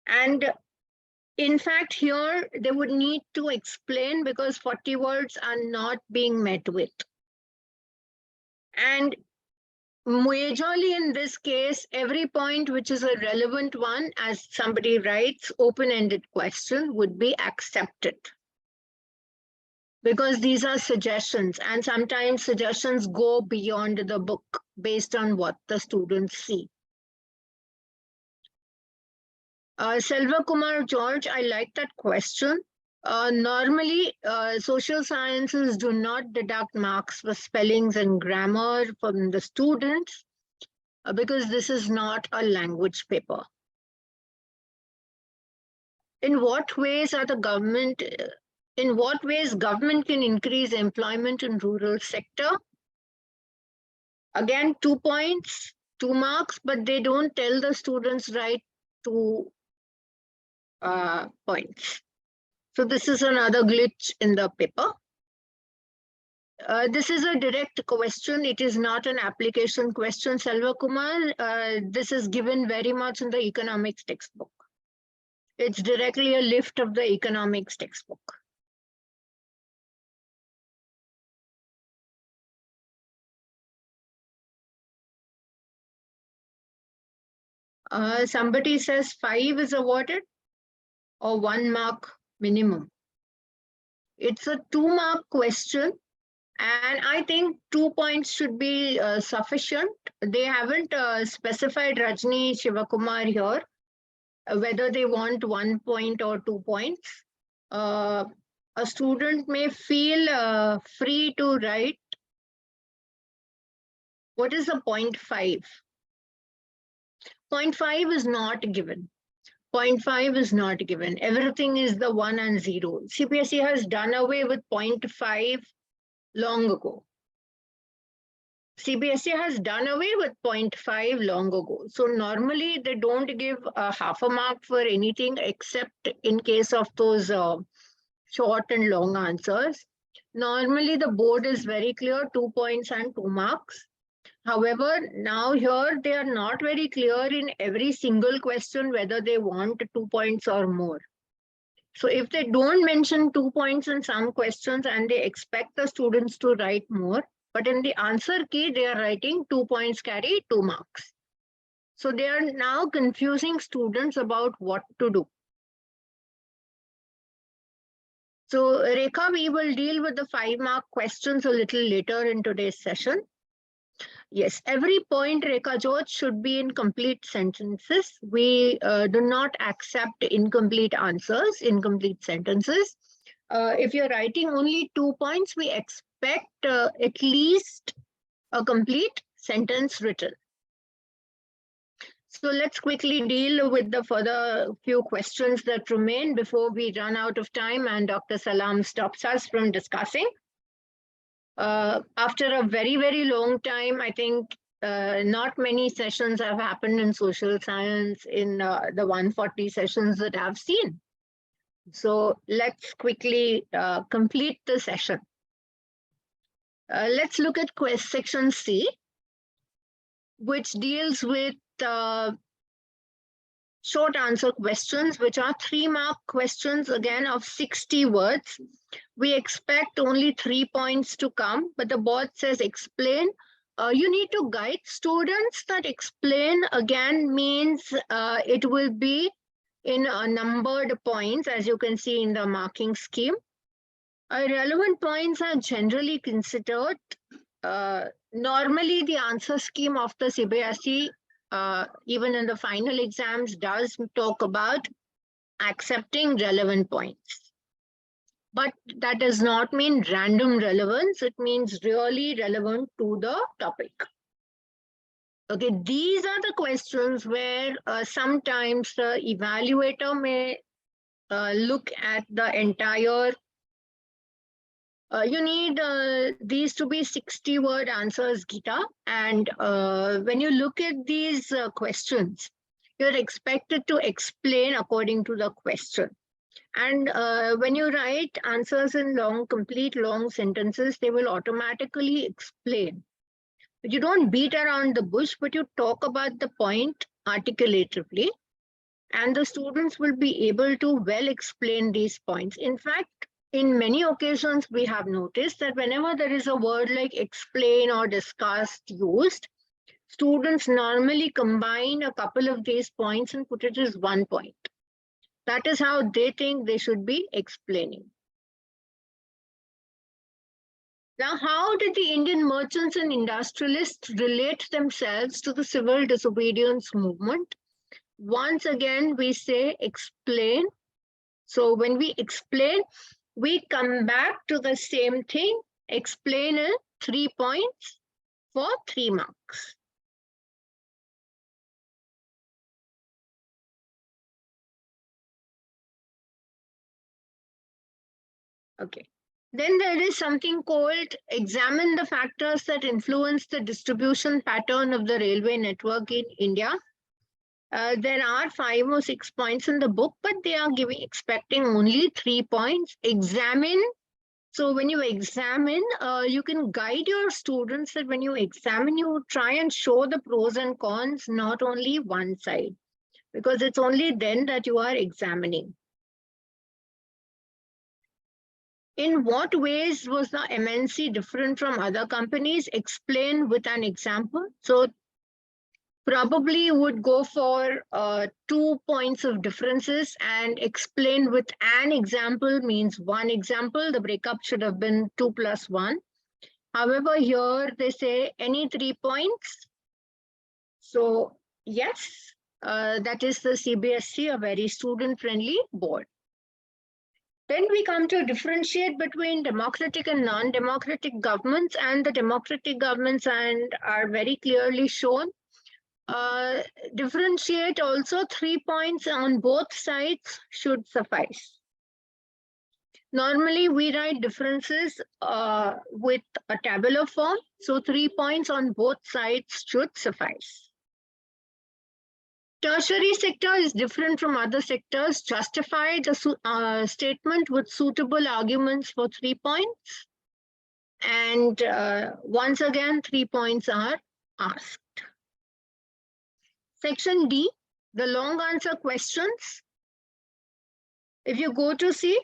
And in fact, here they would need to explain because 40 words are not being met with. And majorly in this case, every point which is a relevant one, as somebody writes, open-ended question would be accepted. Because these are suggestions, and sometimes suggestions go beyond the book based on what the students see. Selva Kumar George, I like that question. Normally, social sciences do not deduct marks for spellings and grammar from the students because this is not a language paper. In what ways government can increase employment in rural sector? Again, 2 points, 2 marks, but they don't tell the students write 2 points. So this is another glitch in the paper. This is a direct question. It is not an application question, Selva Kumar. This is given very much in the economics textbook. It's directly a lift of the economics textbook. Somebody says 5 is awarded or 1 mark minimum. It's a 2 mark question, and I think 2 points should be sufficient. They haven't specified, Rajni Shivakumar here, whether they want 1 point or 2 points. A student may feel free to write What is the 0.5? 0.5 is not given. 0.5 is not given. Everything is the 1 and 0. CBSE has done away with 0.5 long ago. CBSE has done away with 0.5 long ago. So normally they don't give a half a mark for anything except in case of those short and long answers. Normally the board is very clear, 2 points and 2 marks. However, now here they are not very clear in every single question whether they want 2 points or more. So if they don't mention 2 points in some questions and they expect the students to write more, but in the answer key, they are writing 2 points carry 2 marks. So they are now confusing students about what to do. So Rekha, we will deal with the 5-mark questions a little later in today's session. Yes, every point, Rekha Jyot, should be in complete sentences. We do not accept incomplete answers, incomplete sentences. If you're writing only 2 points, we expect at least a complete sentence written. So let's quickly deal with the further few questions that remain before we run out of time and Dr. Salam stops us from discussing. After a very, very long time, I think not many sessions have happened in social science in the 140 sessions that I've seen. So let's quickly complete the session. Let's look at section C, which deals with short answer questions, which are 3-mark questions, again, of 60 words. We expect only 3 points to come, but the board says explain. You need to guide students that explain again means it will be in numbered points, as you can see in the marking scheme. Relevant points are generally considered. Normally, the answer scheme of the CBSE, even in the final exams, does talk about accepting relevant points. But that does not mean random relevance. It means really relevant to the topic. Okay, these are the questions where sometimes the evaluator may look at the entire. You need these to be 60-word answers, Geeta. And when you look at these questions, you're expected to explain according to the question. And when you write answers in complete long sentences, they will automatically explain. But you don't beat around the bush, but you talk about the point articulatively. And the students will be able to well explain these points. In fact, in many occasions, we have noticed that whenever there is a word like explain or discussed used, students normally combine a couple of these points and put it as 1 point. That is how they think they should be explaining. Now, how did the Indian merchants and industrialists relate themselves to the civil disobedience movement? Once again, we say explain. So when we explain, we come back to the same thing, explain 3 points for 3 marks. Okay. Then there is something called examine the factors that influence the distribution pattern of the railway network in India. There are 5 or 6 points in the book, but they are expecting only 3 points. Examine. So when you examine, you can guide your students that when you examine, you try and show the pros and cons, not only one side, because it's only then that you are examining. In what ways was the MNC different from other companies? Explain with an example. So probably you would go for 2 points of differences, and explain with an example means 1 example. The breakup should have been 2 plus 1. However, here they say any 3 points. So yes, that is the CBSE, a very student-friendly board. Then we come to differentiate between democratic and non-democratic governments, and the democratic governments are very clearly shown. Differentiate also 3 points on both sides should suffice. Normally, we write differences with a tabular form, so 3 points on both sides should suffice. Tertiary sector is different from other sectors. Justify the statement with suitable arguments for 3 points. And once again, 3 points are asked. Section D, the long answer questions. If you go to C,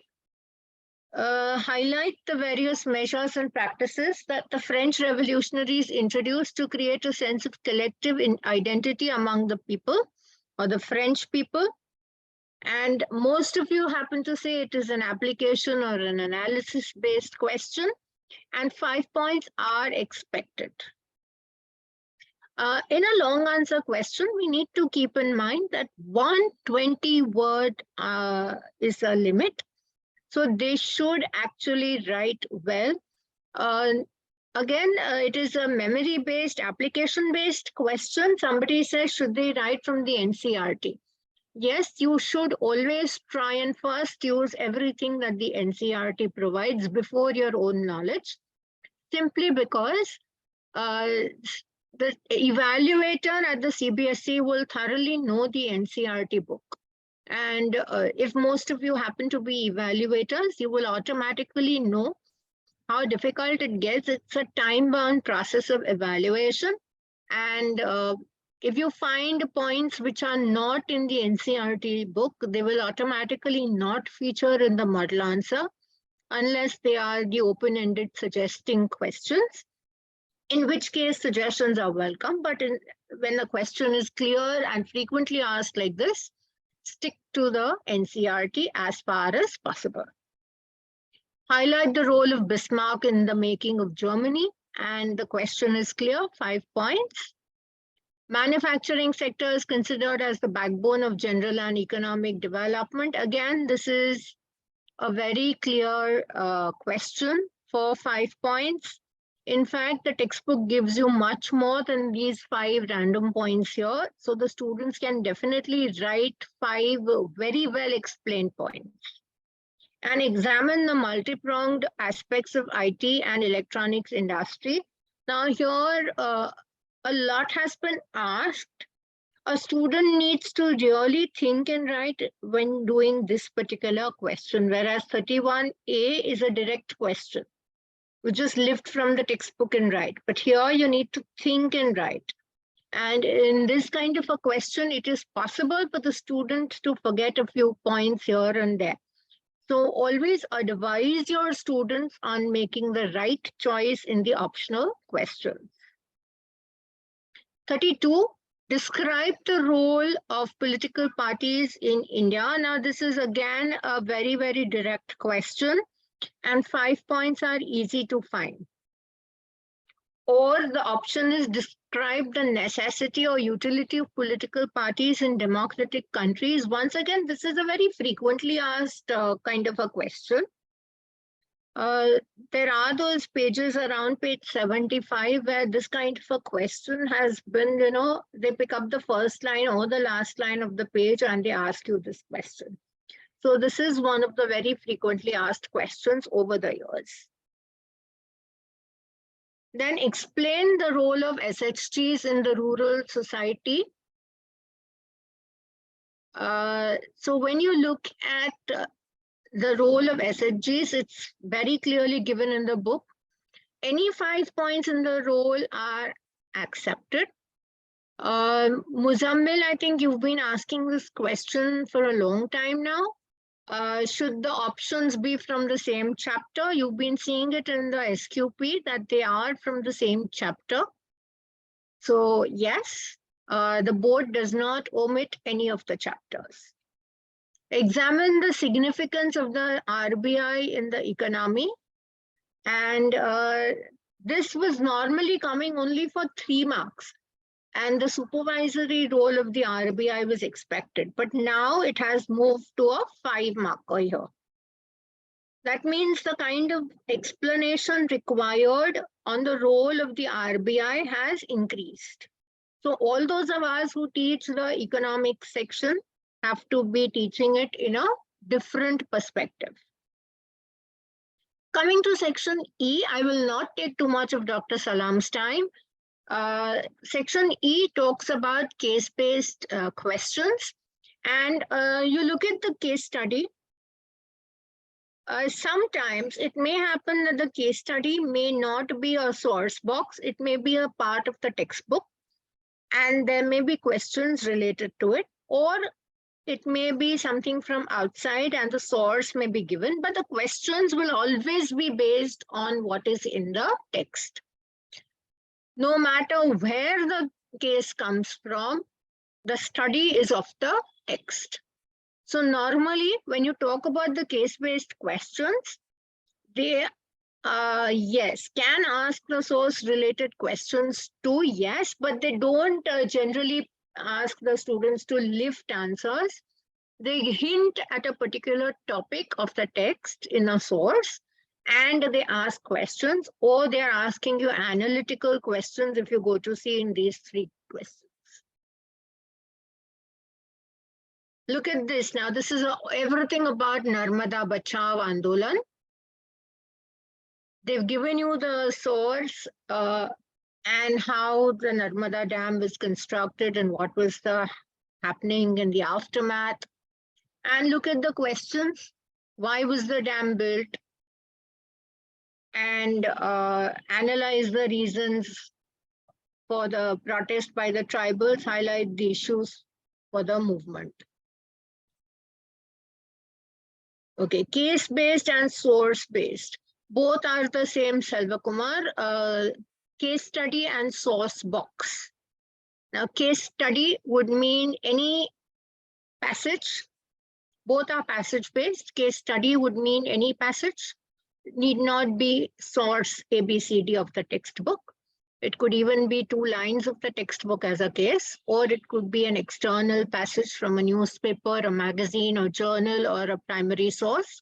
highlight the various measures and practices that the French revolutionaries introduced to create a sense of collective identity among the people or the French people. And most of you happen to say it is an application or an analysis-based question, and 5 points are expected. In a long answer question, we need to keep in mind that 120 word is a limit. So they should actually write well. Again, it is a memory-based, application-based question. Somebody says, should they write from the NCERT? Yes, you should always try and first use everything that the NCERT provides before your own knowledge, simply because the evaluator at the CBSE will thoroughly know the NCERT book. And if most of you happen to be evaluators, you will automatically know how difficult it gets. It's a time-bound process of evaluation. And if you find points which are not in the NCERT book, they will automatically not feature in the model answer unless they are the open-ended suggesting questions, in which case suggestions are welcome. But when the question is clear and frequently asked like this, stick to the NCERT as far as possible. Highlight the role of Bismarck in the making of Germany, and the question is clear, 5 points. Manufacturing sector is considered as the backbone of general and economic development. Again, this is a very clear question for 5 points. In fact, the textbook gives you much more than these 5 random points here. So the students can definitely write 5 very well explained points and examine the multi-pronged aspects of IT and electronics industry. Now here, a lot has been asked. A student needs to really think and write when doing this particular question, whereas 31A is a direct question. You just lift from the textbook and write. But here you need to think and write. And in this kind of a question, it is possible for the student to forget a few points here and there. So always advise your students on making the right choice in the optional questions. 32, describe the role of political parties in India. Now, this is again a very, very direct question. And 5 points are easy to find. Or the option is describe the necessity or utility of political parties in democratic countries. Once again, this is a very frequently asked kind of a question. There are those pages around page 75 where this kind of a question has been, they pick up the first line or the last line of the page and they ask you this question. So this is one of the very frequently asked questions over the years. Then explain the role of SHGs in the rural society. So when you look at the role of SHGs, it's very clearly given in the book. Any 5 points in the role are accepted. Muzammil, I think you've been asking this question for a long time now. Should the options be from the same chapter? You've been seeing it in the SQP that they are from the same chapter. So yes, the board does not omit any of the chapters. Examine the significance of the RBI in the economy. And this was normally coming only for 3 marks. And the supervisory role of the RBI was expected. But now it has moved to a 5 marker here. That means the kind of explanation required on the role of the RBI has increased. So all those of us who teach the economics section have to be teaching it in a different perspective. Coming to section E, I will not take too much of Dr. Salam's time. Section E talks about case-based questions. And you look at the case study. Sometimes it may happen that the case study may not be a source box. It may be a part of the textbook. And there may be questions related to it. Or it may be something from outside and the source may be given. But the questions will always be based on what is in the text. No matter where the case comes from, the study is of the text. So normally, when you talk about the case-based questions, they, yes, can ask the source-related questions too, yes, but they don't generally ask the students to lift answers. They hint at a particular topic of the text in a source, and they ask questions, or they're asking you analytical questions if you go to see in these three questions. Look at this now. This is everything about Narmada Bachao Andolan. They've given you the source and how the Narmada Dam was constructed and what was the happening in the aftermath. And look at the questions. Why was the dam built? And analyze the reasons for the protest by the tribals, highlight the issues for the movement. Okay, case-based and source-based. Both are the same, Selvakumar. Case study and source box. Now, case study would mean any passage. Both are passage-based. Case study would mean any passage. It need not be source ABCD of the textbook. It could even be 2 lines of the textbook as a case, or it could be an external passage from a newspaper, a magazine, or journal, or a primary source.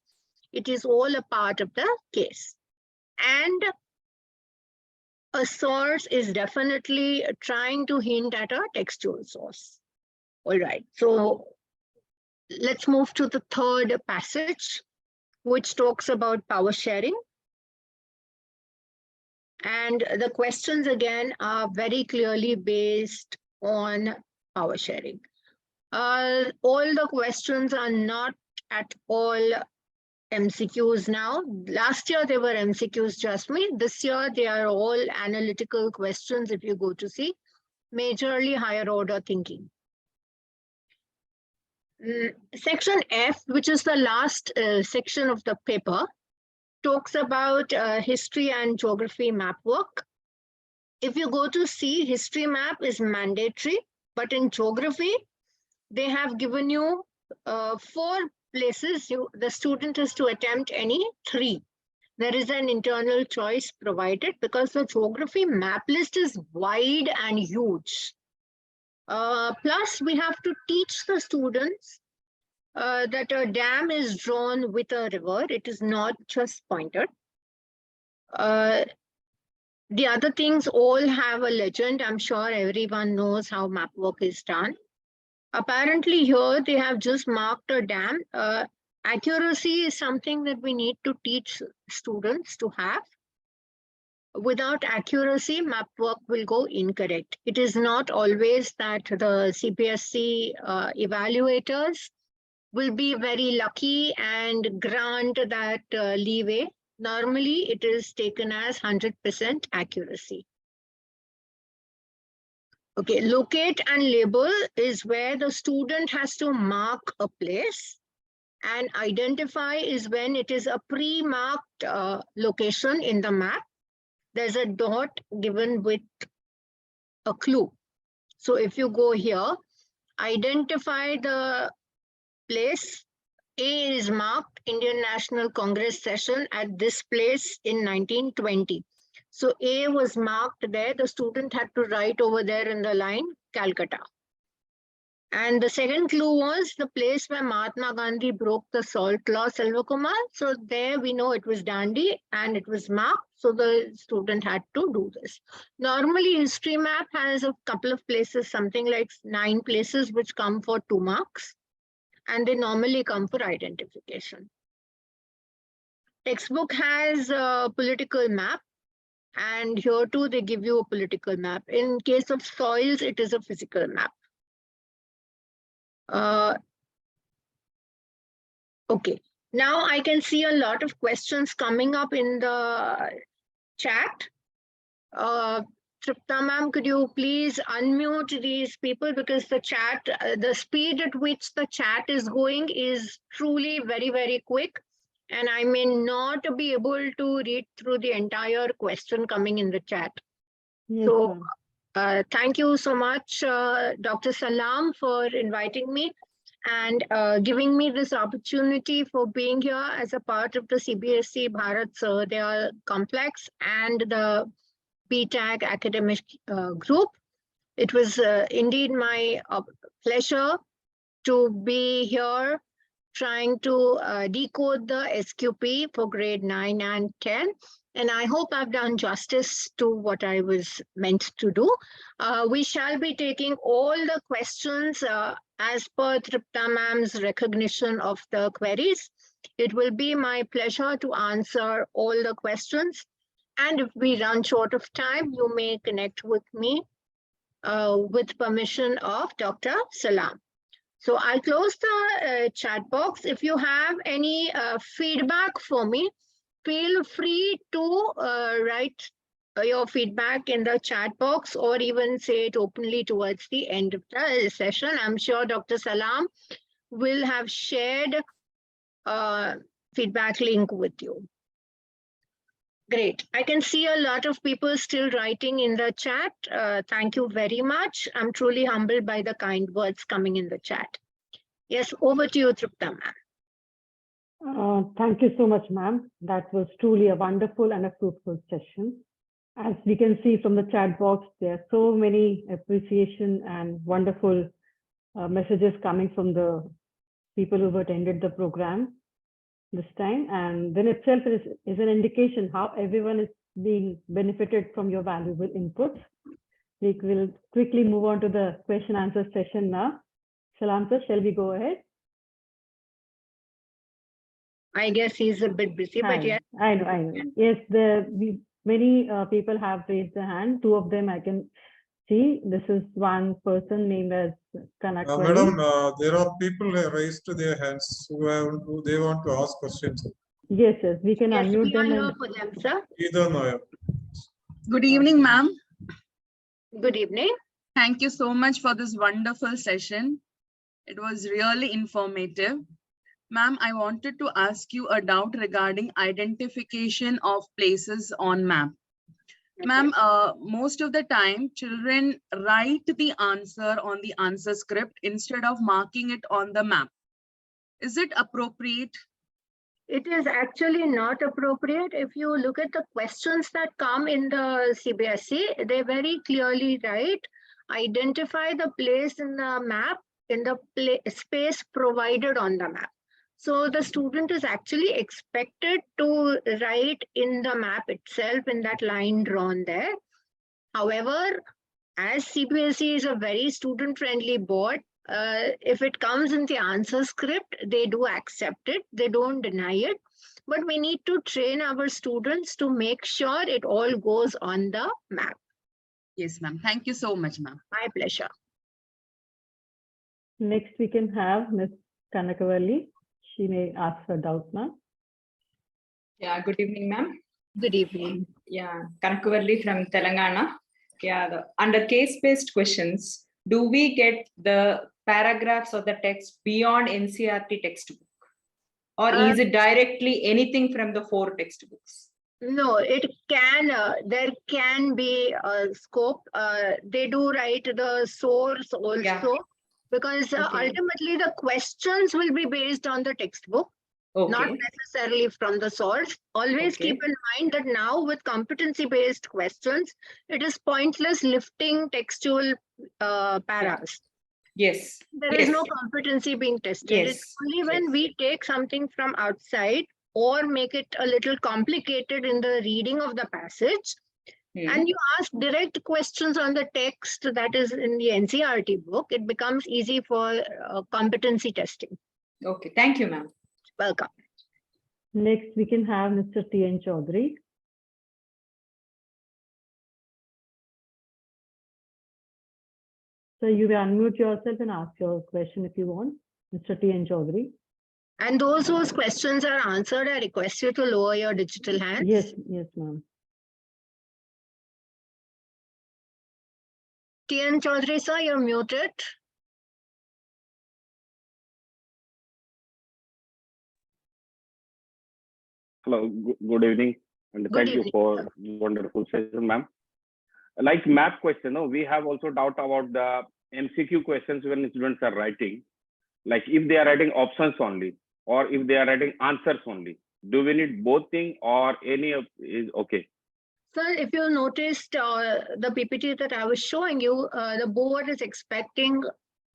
It is all a part of the case. And a source is definitely trying to hint at a textual source. All right, so let's move to the third passage, which talks about power sharing. And the questions again are very clearly based on power sharing. All the questions are not at all MCQs now. Last year they were MCQs, just me. This year they are all analytical questions if you go to see, majorly higher order thinking. Section F, which is the last section of the paper, talks about history and geography map work. If you go to see, history map is mandatory, but in geography, they have given you 4 places. The student has to attempt any 3. There is an internal choice provided because the geography map list is wide and huge. Plus, we have to teach the students that a dam is drawn with a river. It is not just pointed. The other things all have a legend. I'm sure everyone knows how map work is done. Apparently here they have just marked a dam. Accuracy is something that we need to teach students to have. Without accuracy, map work will go incorrect. It is not always that the CPSC evaluators will be very lucky and grant that leeway. Normally, it is taken as 100% accuracy. Okay, locate and label is where the student has to mark a place, and identify is when it is a pre-marked location in the map. There's a dot given with a clue. So if you go here, identify the place. A is marked Indian National Congress session at this place in 1920. So A was marked there. The student had to write over there in the line, Calcutta. And the second clue was the place where Mahatma Gandhi broke the salt law, Selvakumar. So there we know it was Dandi and it was marked. So the student had to do this. Normally history map has a couple of places, something like 9 places which come for 2 marks. And they normally come for identification. Textbook has a political map. And here too, they give you a political map. In case of soils, it is a physical map. Okay, now I can see a lot of questions coming up in the chat. Tripta ma'am, could you please unmute these people, because the chat, the speed at which the chat is going is truly very, very quick. And I may not be able to read through the entire question coming in the chat. Yes, So ma'am. thank you so much, Dr. Salam, for inviting me and giving me this opportunity for being here as a part of the CBSE Bharat Sahodaya complex and the BTAG academic group. It was indeed my pleasure to be here trying to decode the SQP for grade 9 and 10. And I hope I've done justice to what I was meant to do. We shall be taking all the questions as per Tripta ma'am's recognition of the queries. It will be my pleasure to answer all the questions. And if we run short of time, you may connect with me with permission of Dr. Salam. So I'll close the chat box. If you have any feedback for me, feel free to write your feedback in the chat box or even say it openly towards the end of the session. I'm sure Dr. Salam will have shared feedback link with you. Great. I can see a lot of people still writing in the chat. Thank you very much. I'm truly humbled by the kind words coming in the chat. Yes, over to you, Tripta ma'am. Thank you so much, ma'am. That was truly a wonderful and a fruitful session. As we can see from the chat box, there are so many appreciation and wonderful messages coming from the people who've attended the program this time. And then itself is an indication how everyone is being benefited from your valuable inputs. We will quickly move on to the question answer session now. Salam sir, shall we go ahead? I guess he's a bit busy, but yes. I know. Yes, many people have raised their hand. 2 of them I can see. This is one person named as Kanakwari. Madam, there are people who have raised their hands who they want to ask questions. Yes, we can Yes, unmute we are them. here for them, sir. Either Maya. Good evening, ma'am. Good evening. Thank you so much for this wonderful session. It was really informative. Ma'am, I wanted to ask you a doubt regarding identification of places on map. Okay. Ma'am, most of the time, children write the answer on the answer script instead of marking it on the map. Is it appropriate? It is actually not appropriate. If you look at the questions that come in the CBSE, they very clearly write, identify the place in the map in the space provided on the map. So the student is actually expected to write in the map itself in that line drawn there. However, as CBSE is a very student-friendly board, if it comes in the answer script, they do accept it. They don't deny it. But we need to train our students to make sure it all goes on the map. Yes, ma'am. Thank you so much, ma'am. My pleasure. Next, we can have Ms. Kanakwari. She may ask her doubt now. Yeah, good evening, ma'am. Good evening. Yeah, Kanakwari from Telangana. Yeah, under case-based questions, do we get the paragraphs of the text beyond NCERT textbook? Or is it directly anything from the 4 textbooks? No, it can, there can be a scope. They do write the source also, because ultimately the questions will be based on the textbook, not necessarily from the source. Always keep in mind that now with competency-based questions, it is pointless lifting textual paras. Yes. There is Yes. no competency being tested. Yes. It's only when Yes. we take something from outside or make it a little complicated in the reading of the passage, and you ask direct questions on the text that is in the NCERT book, it becomes easy for competency testing. Okay. Thank you, ma'am. Welcome. Next, we can have Mr. T.N. Chaudhary. So you may unmute yourself and ask your question if you want, Mr. T.N. Chaudhary. And those whose questions are answered, I request you to lower your digital hands. Yes, yes, ma'am. T.N. Chaudhary, sir, you're muted. Hello, good evening, and Good thank you evening, for sir. wonderful session, ma'am. Like map question, no, we have also doubt about the MCQ questions when students are writing. Like if they are writing options only, or if they are writing answers only. Do we need both things, or any of is okay? Sir, if you noticed the PPT that I was showing you, the board is expecting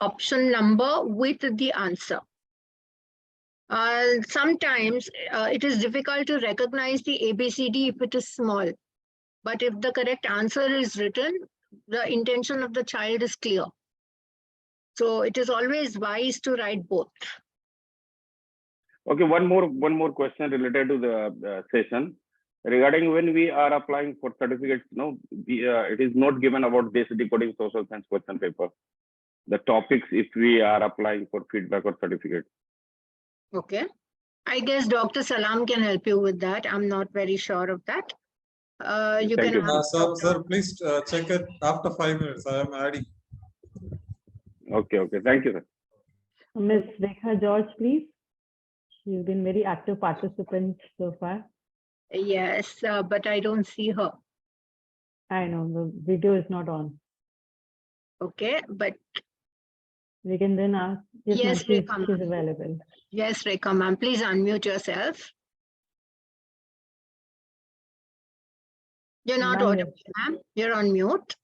option number with the answer. Sometimes it is difficult to recognize the ABCD if it is small. But if the correct answer is written, the intention of the child is clear. So it is always wise to write both. Okay, one more question related to the session regarding when we are applying for certificates. No, it is not given about this decoding social science question paper. The topics if we are applying for feedback or certificate. Okay. I guess Dr. Salam can help you with that. I'm not very sure of that. You Thank can you. ask Sir, Dr. sir, please check it after 5 minutes. I am adding. Okay, thank you, sir. Ms. Rekha George, please. She's been very active participant so far. Yes, but I don't see her. I know the video is not on. Okay, but We can then ask. Yes, yes, ma'am, she's Rekha, available. yes, Rekha, ma'am, please unmute yourself. You're not Now, audible, ma'am. You're on mute.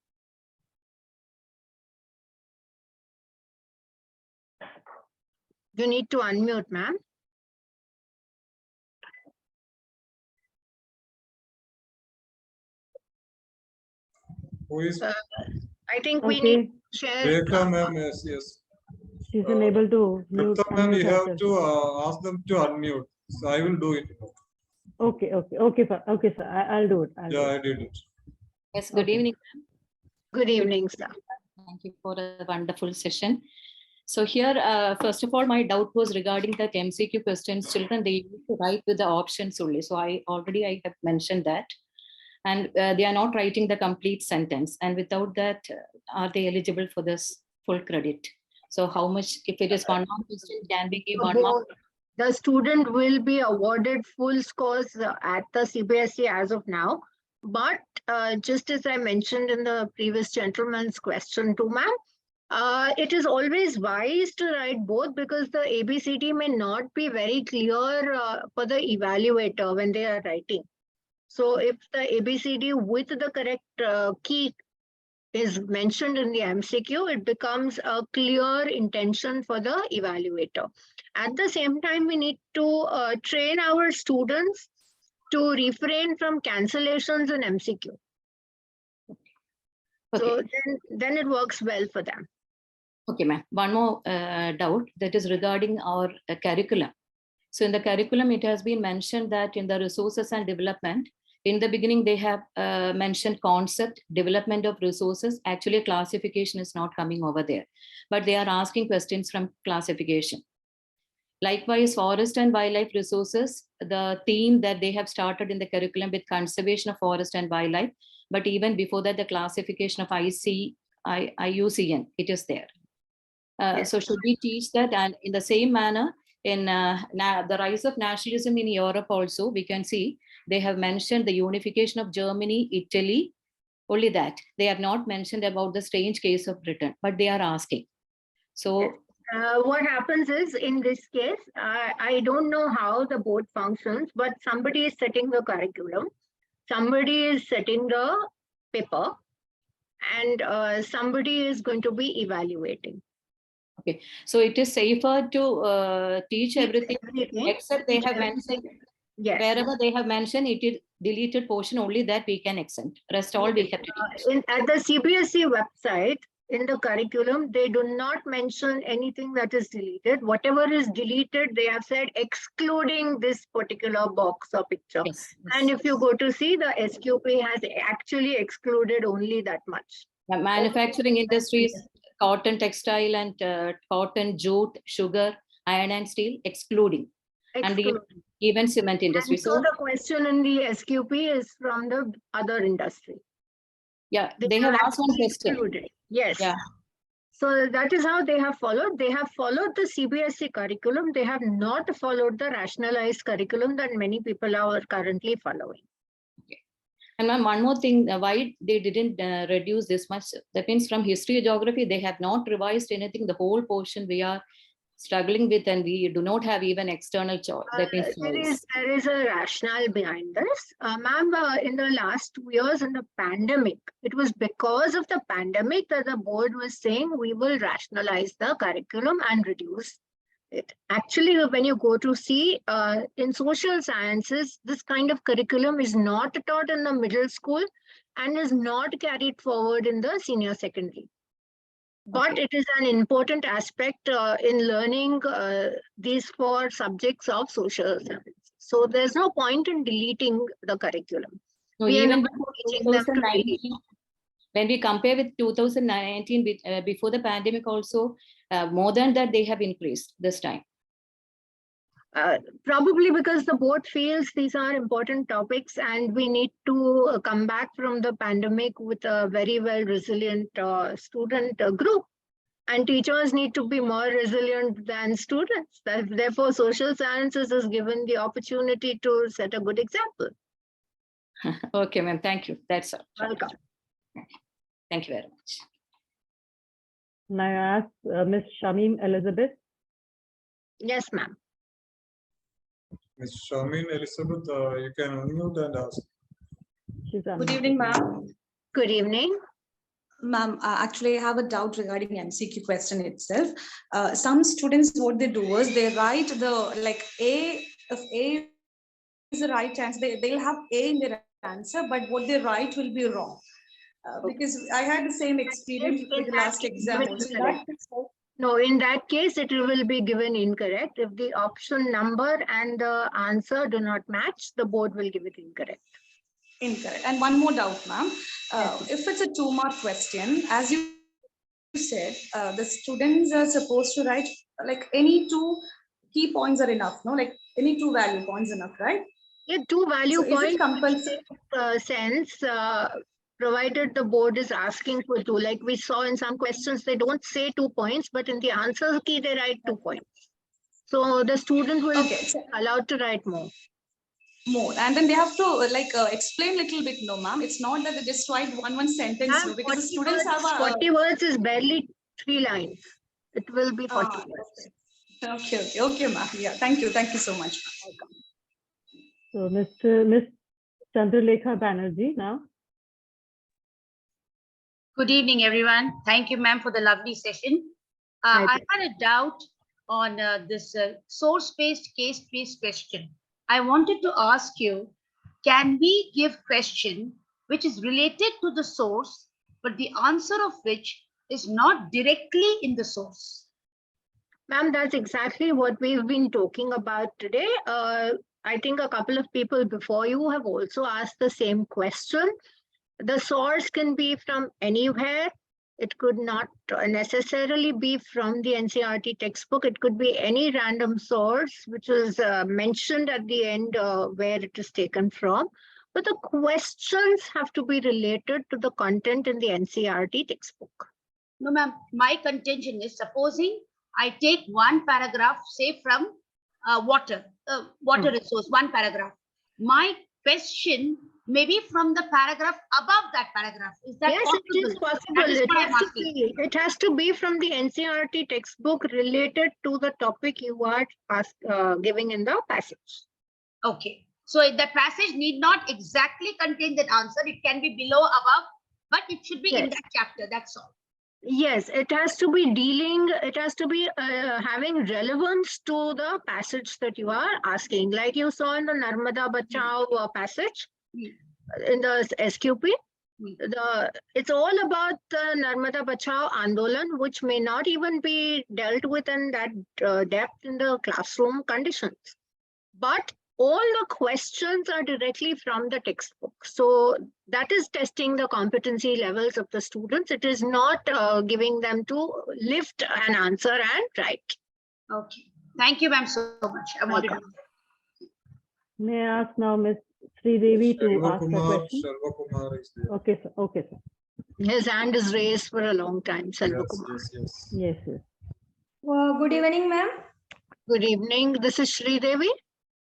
You need to unmute, ma'am. Who is I think we okay, need to share. Rekha ma'am? Yes. she's unable to mute. Rekha ma'am, Unmute you have herself. to ask them to unmute. So I will do it. Okay, sir. I'll do it. Yeah, I did it. Yes, good Okay. evening. Good evening, sir. Thank you for a wonderful session. So here, first of all, my doubt was regarding that MCQ questions. Children, they used to write with the options only. So I have mentioned that. And they are not writing the complete sentence. And without that, are they eligible for this full credit? So how much, if it is 1 mark question, can we give 1 mark? The student will be awarded full scores at the CBSE as of now. But just as I mentioned in the previous gentleman's question to ma'am, it is always wise to write both because the ABCD may not be very clear for the evaluator when they are writing. So if the ABCD with the correct key is mentioned in the MCQ, it becomes a clear intention for the evaluator. At the same time, we need to train our students to refrain from cancellations in MCQ. Okay. So then it works well for them. Okay, ma'am. One more doubt that is regarding our curriculum. So in the curriculum, it has been mentioned that in the resources and development, in the beginning, they have mentioned concept, development of resources. Actually, classification is not coming over there, but they are asking questions from classification. Likewise, forest and wildlife resources, the theme that they have started in the curriculum with conservation of forest and wildlife, but even before that, the classification of IUCN, it is there. Yes. So should we teach that? And in the same manner, in the rise of nationalism in Europe also, we can see they have mentioned the unification of Germany, Italy, only that. They have not mentioned about the strange case of Britain, but they are asking. So what happens is, in this case, I don't know how the board functions, but somebody is setting the curriculum, somebody is setting the paper, and somebody is going to be evaluating. So it is safer to teach everything, Everything. except they have mentioned, Yes. wherever they have mentioned it is deleted portion only that we can exempt. Rest all we have to teach. At the CBSE website, in the curriculum, they do not mention anything that is deleted. Whatever is deleted, they have said excluding this particular box or picture. Yes. And if you go to see, the SQP has actually excluded only that much. The manufacturing industries, cotton, textile, and cotton, jute, sugar, iron and steel, excluding. And even cement industry. And so the question in the SQP is from the other industry. Yeah, they have asked one question. Excluded. Yes. Yeah. So that is how they have followed. They have followed the CBSE curriculum. They have not followed the rationalized curriculum that many people are currently following. And ma'am, one more thing, why they didn't reduce this much? That means from history, geography, they have not revised anything. The whole portion we are struggling with, and we do not have even external choice. That means there is a rationale behind this. Ma'am, in the last 2 years in the pandemic, it was because of the pandemic that the board was saying we will rationalize the curriculum and reduce it. Actually, when you go to see in social sciences, this kind of curriculum is not taught in the middle school and is not carried forward in the senior secondary. But it is an important aspect in learning these 4 subjects of social science. So there's no point in deleting the curriculum. No, even before 2019, when we compare with 2019, before the pandemic also, more than that, they have increased this time. Probably because the board feels these are important topics and we need to come back from the pandemic with a very well resilient student group. And teachers need to be more resilient than students. Therefore, social sciences is given the opportunity to set a good example. Okay, ma'am. Thank you. That's all. Welcome. Thank you very much. May I ask Ms. Shamim Elizabeth? Yes, ma'am. Ms. Shamin Elizabeth, you can unmute and ask. Good evening, ma'am. Good evening. Ma'am, actually, I have a doubt regarding MCQ question itself. Some students, what they do is they write the like A, if A is the right answer, they'll have A in their answer, but what they write will be wrong. Because I had the same experience with the last exam. No, in that case, it will be given incorrect. If the option number and the answer do not match, the board will give it incorrect. Incorrect. And one more doubt, ma'am. If it's a 2-mark question, as you said, the students are supposed to write like any 2 key points are enough, no? Like any 2 value points enough, right? Yeah, 2 value So points compulsory sense, provided the board is asking for 2. Like we saw in some questions, they don't say 2 points, but in the answer key, they write 2 points. So the student will be allowed to write more. And then they have to explain a little bit. No, ma'am, it's not that they just write one sentence. No, because the students have 40 words is barely 3 lines. It will be 40 words. Okay, ma'am. Yeah, thank you so much. So Ms. Chandralekha Banerjee now. Good evening, everyone. Thank you, ma'am, for the lovely session. I had a doubt on this source-based, case-based question. I wanted to ask you, can we give question which is related to the source, but the answer of which is not directly in the source? Ma'am, that's exactly what we've been talking about today. I think a couple of people before you have also asked the same question. The source can be from anywhere. It could not necessarily be from the NCERT textbook. It could be any random source which is mentioned at the end where it is taken from. But the questions have to be related to the content in the NCERT textbook. No, ma'am. My contention is, supposing I take one paragraph, say from water resource, one paragraph. My question may be from the paragraph above that paragraph. Is that yes, possible? it is possible. It has to be from the NCERT textbook related to the topic you are giving in the passage. Okay. So the passage need not exactly contain that answer. It can be below, above, but it should be in that chapter. That's all. Yes, it has to be having relevance to the passage that you are asking. Like you saw in the Narmada Bachao passage in the SQP. It's all about the Narmada Bachao Andolan, which may not even be dealt with in that depth in the classroom conditions. But all the questions are directly from the textbook. So that is testing the competency levels of the students. It is not giving them to lift an answer and write. Okay. Thank you, ma'am, so much. I wanted to. May I ask now Ms. Sridevi to Shalva ask a Kumar, question? Shalva Kumar is there. Okay, sir. Okay, sir. His hand is raised for a long time, Selva Yes, Kumar. yes. Yes, yes. Good evening, ma'am. Good evening. This is Sri Devi.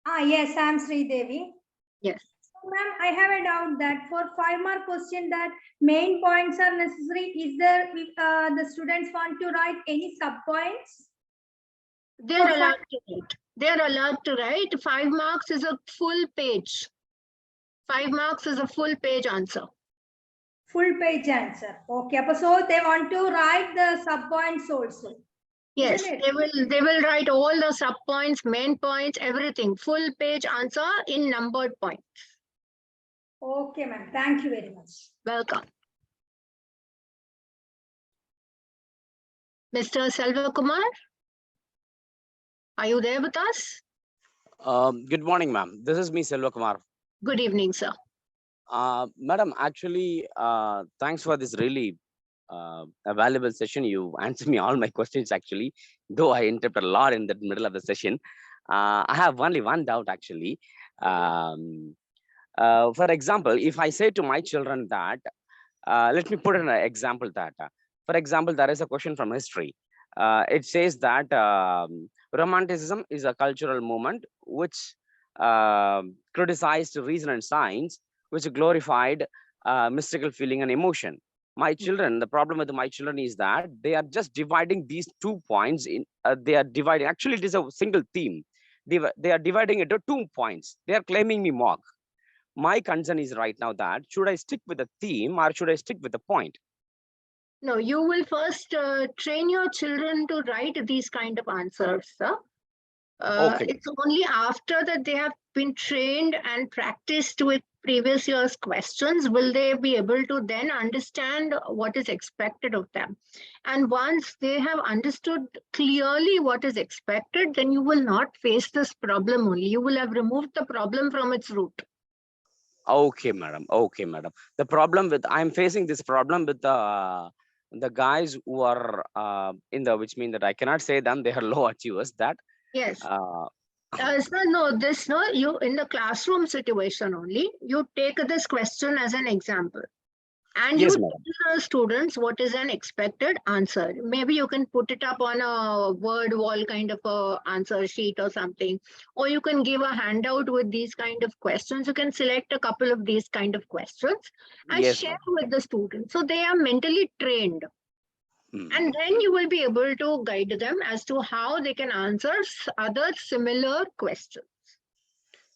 Yes, I'm Sri Devi. Yes. So, ma'am, I have a doubt that for 5-mark question that main points are necessary. Is there if the students want to write any sub points? They're allowed to write. They're allowed to write. 5 marks is a full page. 5 marks is a full page answer. Full page answer. Okay. So they want to write the sub points also. Yes, Isn't it? they will write all the sub points, main points, everything. Full page answer in numbered points. Okay, ma'am. Thank you very much. Welcome. Mr. Selva Kumar, are you there with us? Good morning, ma'am. This is me, Selva Kumar. Good evening, sir. Madam, actually, thanks for this really a valuable session. You answered me all my questions, actually, though I interrupted a lot in the middle of the session. I have only one doubt, actually. For example, if I say to my children that, let me put an example that, for example, there is a question from history. It says that Romanticism is a cultural movement which criticized reason and science, which glorified mystical feeling and emotion. My children, the problem with my children is that they are just dividing these 2 points in, they are dividing, actually it is a single theme. They are dividing it to 2 points. They are claiming me mock. My concern is right now that, should I stick with the theme or should I stick with the point? No, you will first train your children to write these kind of answers, sir. Okay. It's only after that they have been trained and practiced with previous year's questions will they be able to then understand what is expected of them. And once they have understood clearly what is expected, then you will not face this problem only. You will have removed the problem from its root. Okay, madam. Okay, madam. The problem with, I'm facing this problem with the guys who are in the, which mean that I cannot say them, they are low achievers, that yes. Sir, no, you in the classroom situation only, you take this question as an example. And yes, you madam. tell the students what is an expected answer. Maybe you can put it up on a word wall kind of a answer sheet or something. Or you can give a handout with these kind of questions. You can select a couple of these kind of questions and Yes, share with the students. So they are mentally trained. Hmm. And then you will be able to guide them as to how they can answer other similar questions.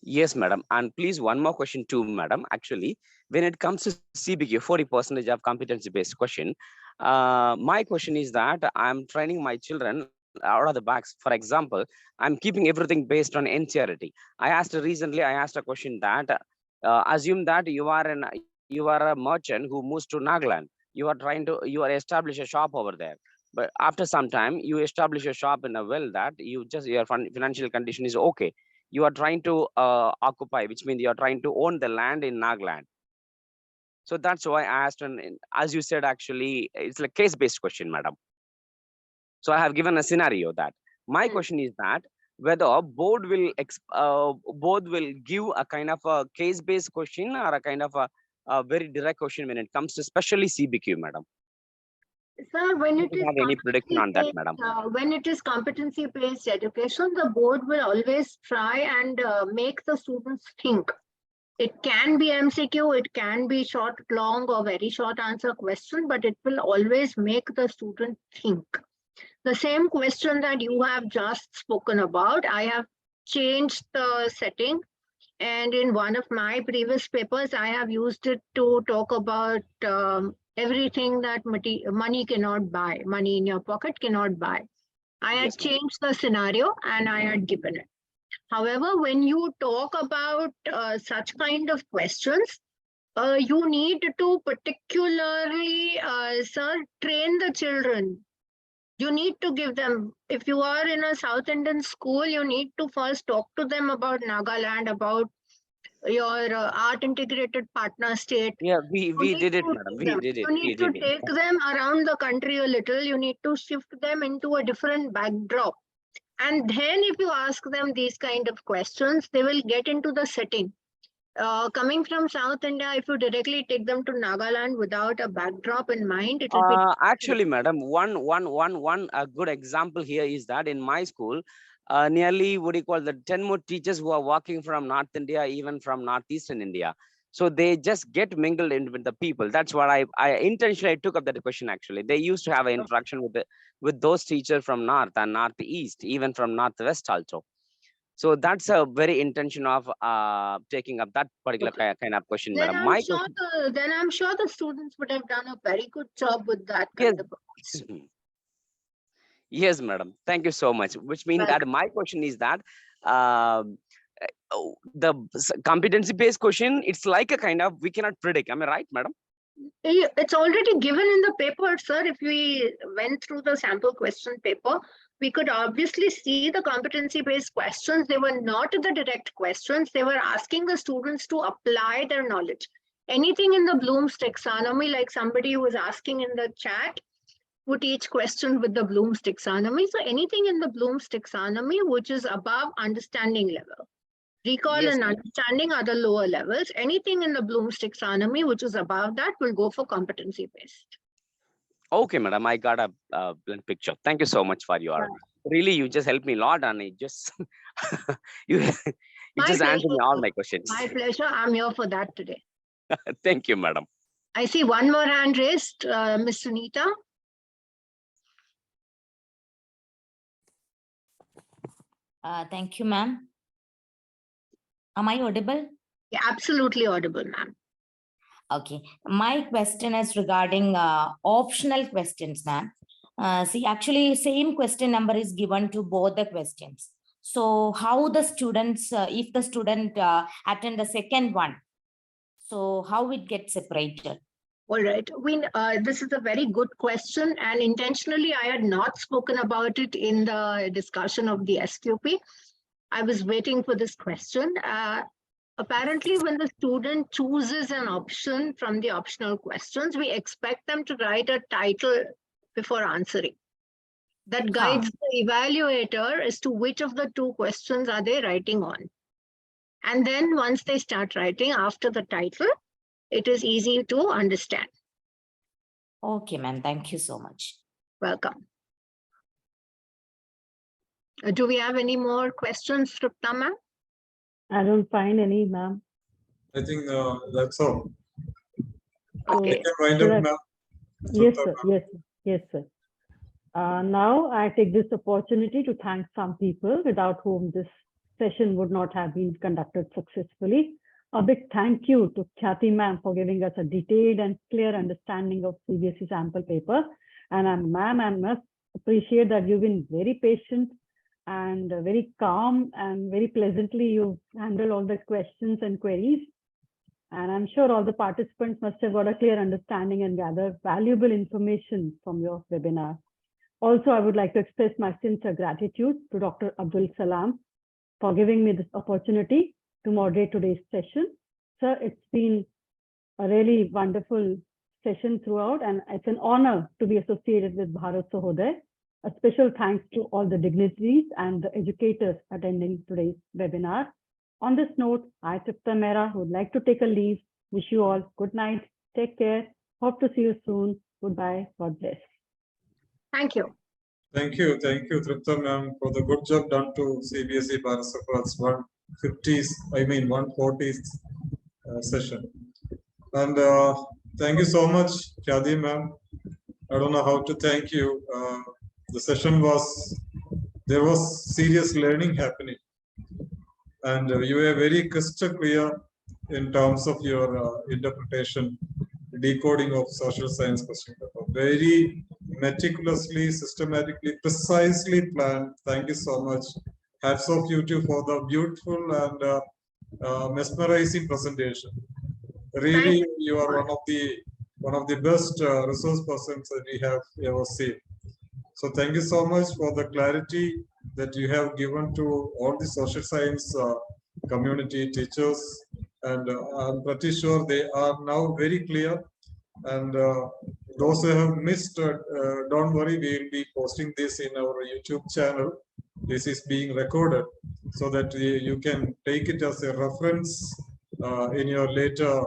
Yes, madam. And please, one more question too, madam. Actually, when it comes to CBQ, 40% of competency-based question, my question is that I'm training my children out of the box. For example, I'm keeping everything based on NCERT. I asked a question that, assume that you are a merchant who moves to Nagaland. You are establish a shop over there. But after some time, you establish a shop in a well that your financial condition is okay. You are trying to occupy, which means you are trying to own the land in Nagaland. So that's why I asked, and as you said, actually, it's like case-based question, madam. So I have given a scenario that my question is that whether board will give a kind of a case-based question or a kind of a very direct question when it comes to especially CBQ, madam. Sir, when it is have any prediction on that, madam? When it is competency-based education, the board will always try and make the students think. It can be MCQ, it can be short, long, or very short answer question, but it will always make the student think. The same question that you have just spoken about, I have changed the setting. And in one of my previous papers, I have used it to talk about everything that money cannot buy, money in your pocket cannot buy. I had Yes, ma'am. changed the scenario and I had given it. However, when you talk about such kind of questions, you need to particularly, sir, train the children. You need to give them, if you are in a South Indian school, you need to first talk to them about Nagaland, about your art integrated partner state. Yeah, You we need did it, to madam. take We them. did it. You We need to did it. take them around the country a little. You need to shift them into a different backdrop. And then if you ask them these kind of questions, they will get into the setting. Coming from South India, if you directly take them to Nagaland without a backdrop in mind, it will be Actually, madam, one good example here is that in my school, nearly what do you call the 10 more teachers who are working from North India, even from Northeastern India. So they just get mingled in with the people. That's what I intentionally took up that question. Actually, they used to have an interaction with those teachers from North and Northeast, even from Northwest also. So that's a very intention of taking up that particular kind of question, Then madam. I'm My sure question, I'm sure the students would have done a very good job with that yes. kind of a question. Yes, madam. Thank you so much. Which means that my question is that the competency-based question, it's like a kind of, we cannot predict. Am I right, madam? It's already given in the paper, sir. If we went through the sample question paper, we could obviously see the competency-based questions. They were not the direct questions. They were asking the students to apply their knowledge. Anything in the Bloom's taxonomy, like somebody was asking in the chat, would each question with the Bloom's taxonomy. So anything in the Bloom's taxonomy, which is above understanding level. Recall Yes, and ma'am. understanding are the lower levels. Anything in the Bloom's taxonomy, which is above that, will go for competency based. Okay, madam. I got a blunt picture. Thank you so much for your, really, you just helped me a lot, and it just, you just answered me all my questions. My pleasure. I'm here for that today. Thank you, madam. I see one more hand raised, Ms. Sunita. Thank you, ma'am. Am I audible? Yeah, absolutely audible, ma'am. Okay. My question is regarding optional questions, ma'am. See, actually, same question number is given to both the questions. So how the students, if the student attend the second one, so how it gets separated? All right. This is a very good question, and intentionally I had not spoken about it in the discussion of the SQP. I was waiting for this question. Apparently, when the student chooses an option from the optional questions, we expect them to write a title before answering. That guides the evaluator as to which of the two questions are they writing on. And then once they start writing after the title, it is easy to understand. Okay, ma'am. Thank you so much. Welcome. Do we have any more questions, Tripta ma'am? I don't find any, ma'am. I think that's all. Okay. We can wind up, ma'am. Yes, sir. Yes, sir. Yes, sir. Now I take this opportunity to thank some people without whom this session would not have been conducted successfully. A big thank you to Khyati ma'am for giving us a detailed and clear understanding of CBSE sample paper. And ma'am, I must appreciate that you've been very patient and very calm and very pleasantly you've handled all the questions and queries. And I'm sure all the participants must have got a clear understanding and gathered valuable information from your webinar. Also, I would like to express my sincere gratitude to Dr. Abdul Salam for giving me this opportunity to moderate today's session. Sir, it's been a really wonderful session throughout, and it's an honor to be associated with Bharat Sahoday. A special thanks to all the dignitaries and the educators attending today's webinar. On this note, I, Tripta Mehra, would like to take a leave. Wish you all good night. Take care. Hope to see you soon. Goodbye. God bless. Thank you. Thank you, Tripta ma'am, for the good job done to CBSE Bharat Sahodar's 140th session. And thank you so much, Khyati ma'am. I don't know how to thank you. The session there was serious learning happening. And you were very crystal clear in terms of your interpretation. decoding of social science question paper. Very meticulously, systematically, precisely planned. Thank you so much. Hats off you two for the beautiful and mesmerizing presentation. Really, you are one of the best resource persons that we have ever seen. So thank you so much for the clarity that you have given to all the social science community teachers, and I'm pretty sure they are now very clear. And those who have missed, don't worry, we will be posting this in our YouTube channel. This is being recorded so that you can take it as a reference in your later,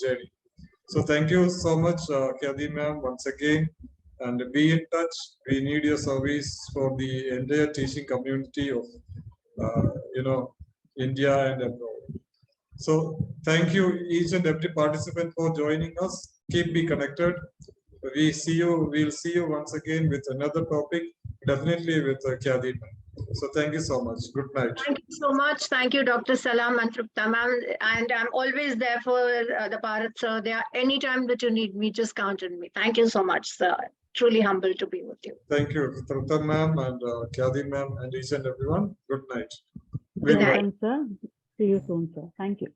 journey. So thank you so much, Kyadi ma'am, once again, and be in touch. We need your service for the entire teaching community of, India and abroad. So thank you each and every participant for joining us. Keep be connected. We'll see you once again with another topic, definitely with Kyadi ma'am. So thank you so much. Good night. Thank you so much. Thank you, Dr. Salam and Tripta ma'am. And I'm always there for the Bharat sir. There, anytime that you need me, just count on me. Thank you so much, sir. Truly humbled to be with you. Thank you, Tripta ma'am and Kyadi ma'am and each and everyone. Good night. Welcome, sir. See you soon, sir. Thank you.